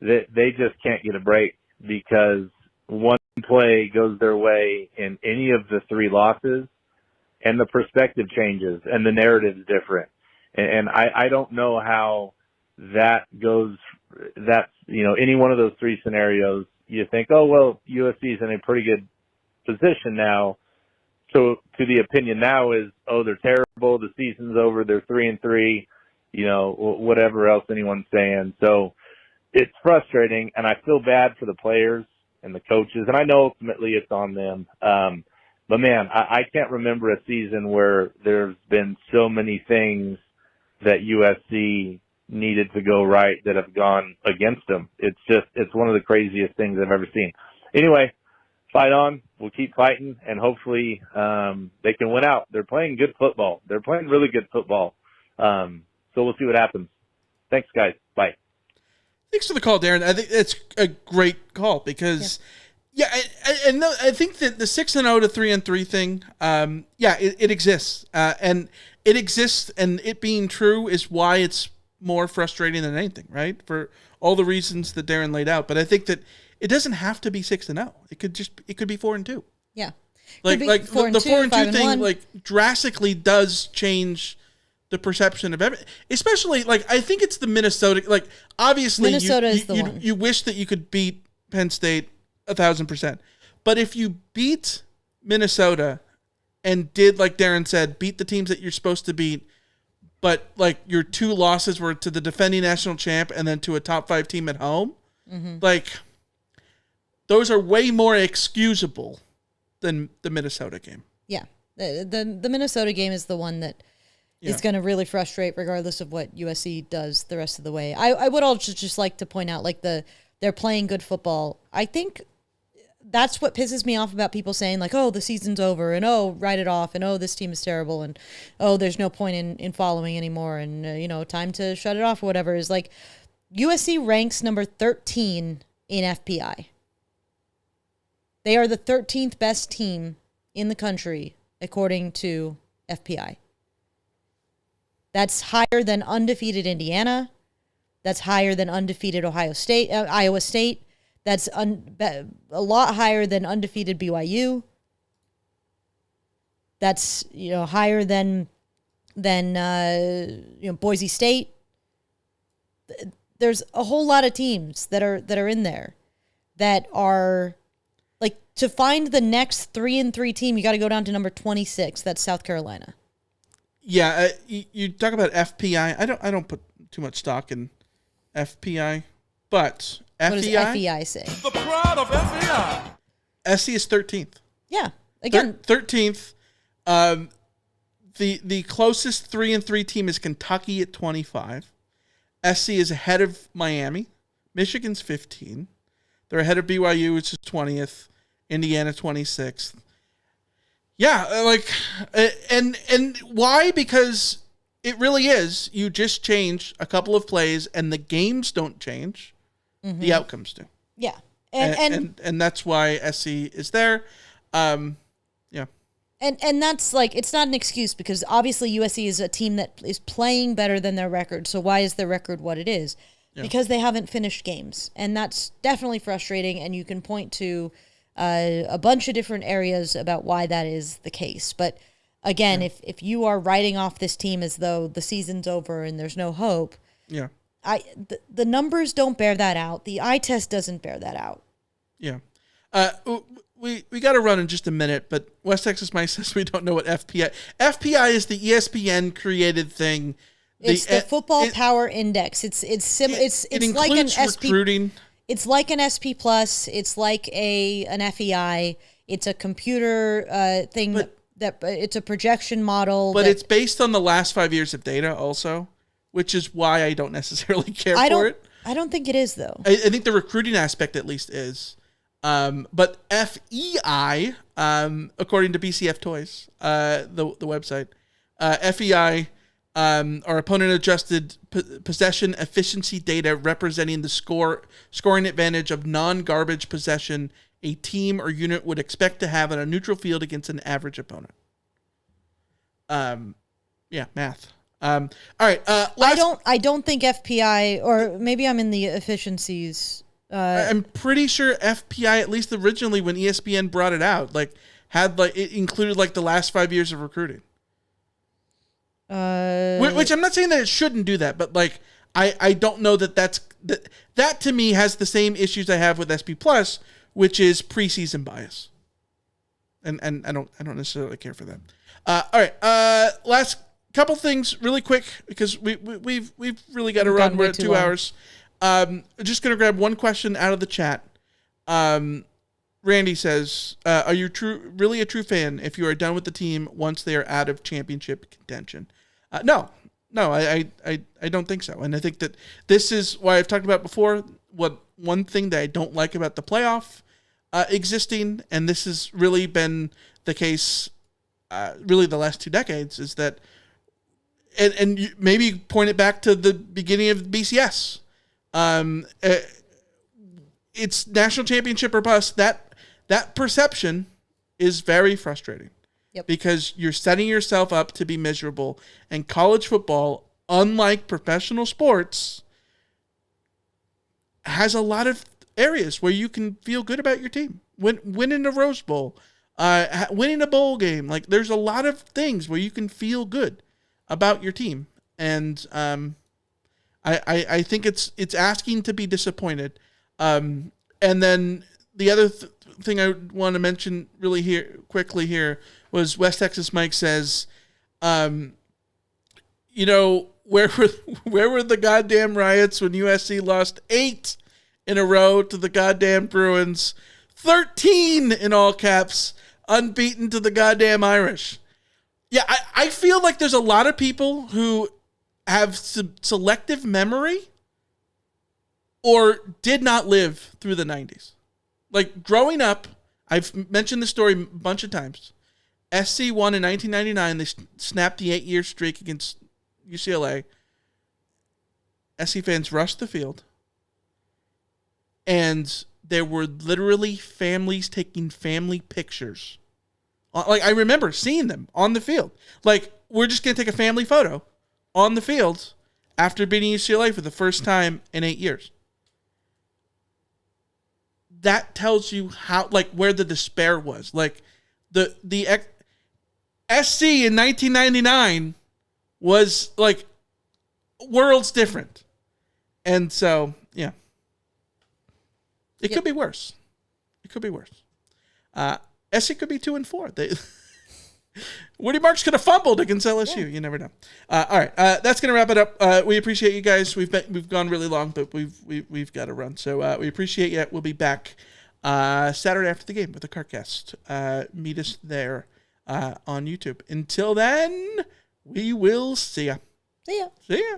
They just can't get a break because 1 play goes their way in any of the 3 losses, and the perspective changes and the narrative's different. And I don't know how that goes. That's, any one of those 3 scenarios, you think, oh, well, USC is in a pretty good position now So to the opinion now is, oh, they're terrible. The season's over. They're 3-3, whatever else anyone's saying. So it's frustrating, and I feel bad for the players and the coaches, and I know ultimately it's on them. But man, I can't remember a season where there's been so many things that USC needed to go right that have gone against them. It's one of the craziest things I've ever seen. Anyway, fight on. We'll keep fighting, and hopefully they can win out. They're playing good football. They're playing really good football. So we'll see what happens. Thanks, guys. Bye. Thanks for the call, Darren. I think it's a great call because, I think that the 6-0 to 3-3 thing, it exists, and it exists, and it being true is why it's more frustrating than anything, right? For all the reasons that Darren laid out. But I think that it doesn't have to be 6-0. It could be 4-2. Yeah, like the 4-2 thing, like drastically does change the perception of everything, especially I think it's the Minnesota. Like obviously, Minnesota is the one. You wish that you could beat Penn State 1,000%, but if you beat Minnesota and did like Darren said, beat the teams that you're supposed to beat, but like your 2 losses were to the defending national champ and then to a top 5 team at home, like those are way more excusable than the Minnesota game. Yeah, the Minnesota game is the one that. It's going to really frustrate regardless of what USC does the rest of the way. I would also just like to point out, they're playing good football. I think that's what pisses me off about people saying, oh, the season's over, and oh, write it off, and oh, this team is terrible, and oh, there's no point in following anymore, and, time to shut it off or whatever, is USC ranks number 13 in FPI. They are the 13th best team in the country, according to FPI. That's higher than undefeated Indiana. That's higher than undefeated Iowa State. That's a lot higher than undefeated BYU. That's higher than Boise State. There's a whole lot of teams that are in there that are to find the next 3-3 team. You got to go down to number 26. That's South Carolina. Yeah, you talk about FPI. I don't put too much stock in FPI, but FEI. What does FEI say? The pride of FEI. SC is 13th. Yeah, again, 13th. The closest 3-3 team is Kentucky at 25. SC is ahead of Miami. Michigan's 15. They're ahead of BYU, which is 20th. Indiana 26th. Yeah, and why? Because it really is. You just change a couple of plays, and the games don't change. The outcomes do. Yeah, and that's why SC is there. Yeah. And that's it's not an excuse because obviously USC is a team that is playing better than their record. So why is their record what it is? Yeah. Because they haven't finished games, and that's definitely frustrating. And you can point to a bunch of different areas about why that is the case. But again, if you are writing off this team as though the season's over and there's no hope, the numbers don't bear that out. The eye test doesn't bear that out. Yeah. We got to run in just a minute, but West Texas Mike says we don't know what FPI. FPI is the ESPN created thing. It's the Football Power Index. It's like an SP recruiting. It's like an SP Plus. It's like an FEI. It's a computer thing that it's a projection model. But it's based on the last 5 years of data also, which is why I don't necessarily care for it. I don't think it is, though. I think the recruiting aspect at least is. But FEI, according to BCF Toys, the website, FEI are opponent-adjusted possession efficiency data representing the scoring advantage of non-garbage possession a team or unit would expect to have on a neutral field against an average opponent. Math. All right. I don't think FPI, or maybe I'm in the efficiencies. I'm pretty sure FPI, at least originally when ESPN brought it out, it included the last 5 years of recruiting. Which I'm not saying that it shouldn't do that, but I don't know that to me has the same issues I have with SP Plus, which is preseason bias. and I don't necessarily care for that. All right, last couple things really quick because we've really got to run. We're at 2 hours. Just gonna grab one question out of the chat. Randy says, "Are you really a true fan if you are done with the team once they are out of championship contention?" No, I don't think so. And I think that this is why I've talked about before. One thing that I don't like about the playoff existing, and this has really been the case, really the last 2 decades, is that, and you maybe point it back to the beginning of BCS. It's national championship or bust. That perception is very frustrating. Yep. Because you're setting yourself up to be miserable. And college football, unlike professional sports, has a lot of areas where you can feel good about your team. Winning a Rose Bowl, winning a bowl game. Like, there's a lot of things where you can feel good about your team. And I think it's asking to be disappointed. And then the other thing I want to mention really quickly here was West Texas Mike says, where were the goddamn riots when USC lost 8 in a row to the goddamn Bruins, 13 in all caps, unbeaten to the goddamn Irish? Yeah, I feel like there's a lot of people who have selective memory or did not live through the 90s. Like, growing up, I've mentioned this story a bunch of times. SC won in 1999. They snapped the 8-year streak against UCLA. SC fans rushed the field. And there were literally families taking family pictures. Like, I remember seeing them on the field. Like, we're just going to take a family photo on the field after beating UCLA for the first time in 8 years. That tells you how, like, where the despair was. Like, the SC in 1999 was, like, worlds different. And so, yeah. It could be worse. It could be worse. SC could be 2-4. Woody Marks could have fumbled against LSU. Yeah. You never know. All right, that's gonna wrap it up. We appreciate you guys. We've gone really long, but we've got to run. So we appreciate you. We'll be back Saturday after the game with the CartCast. Meet us there on YouTube. Until then, we will see ya. See ya. See ya.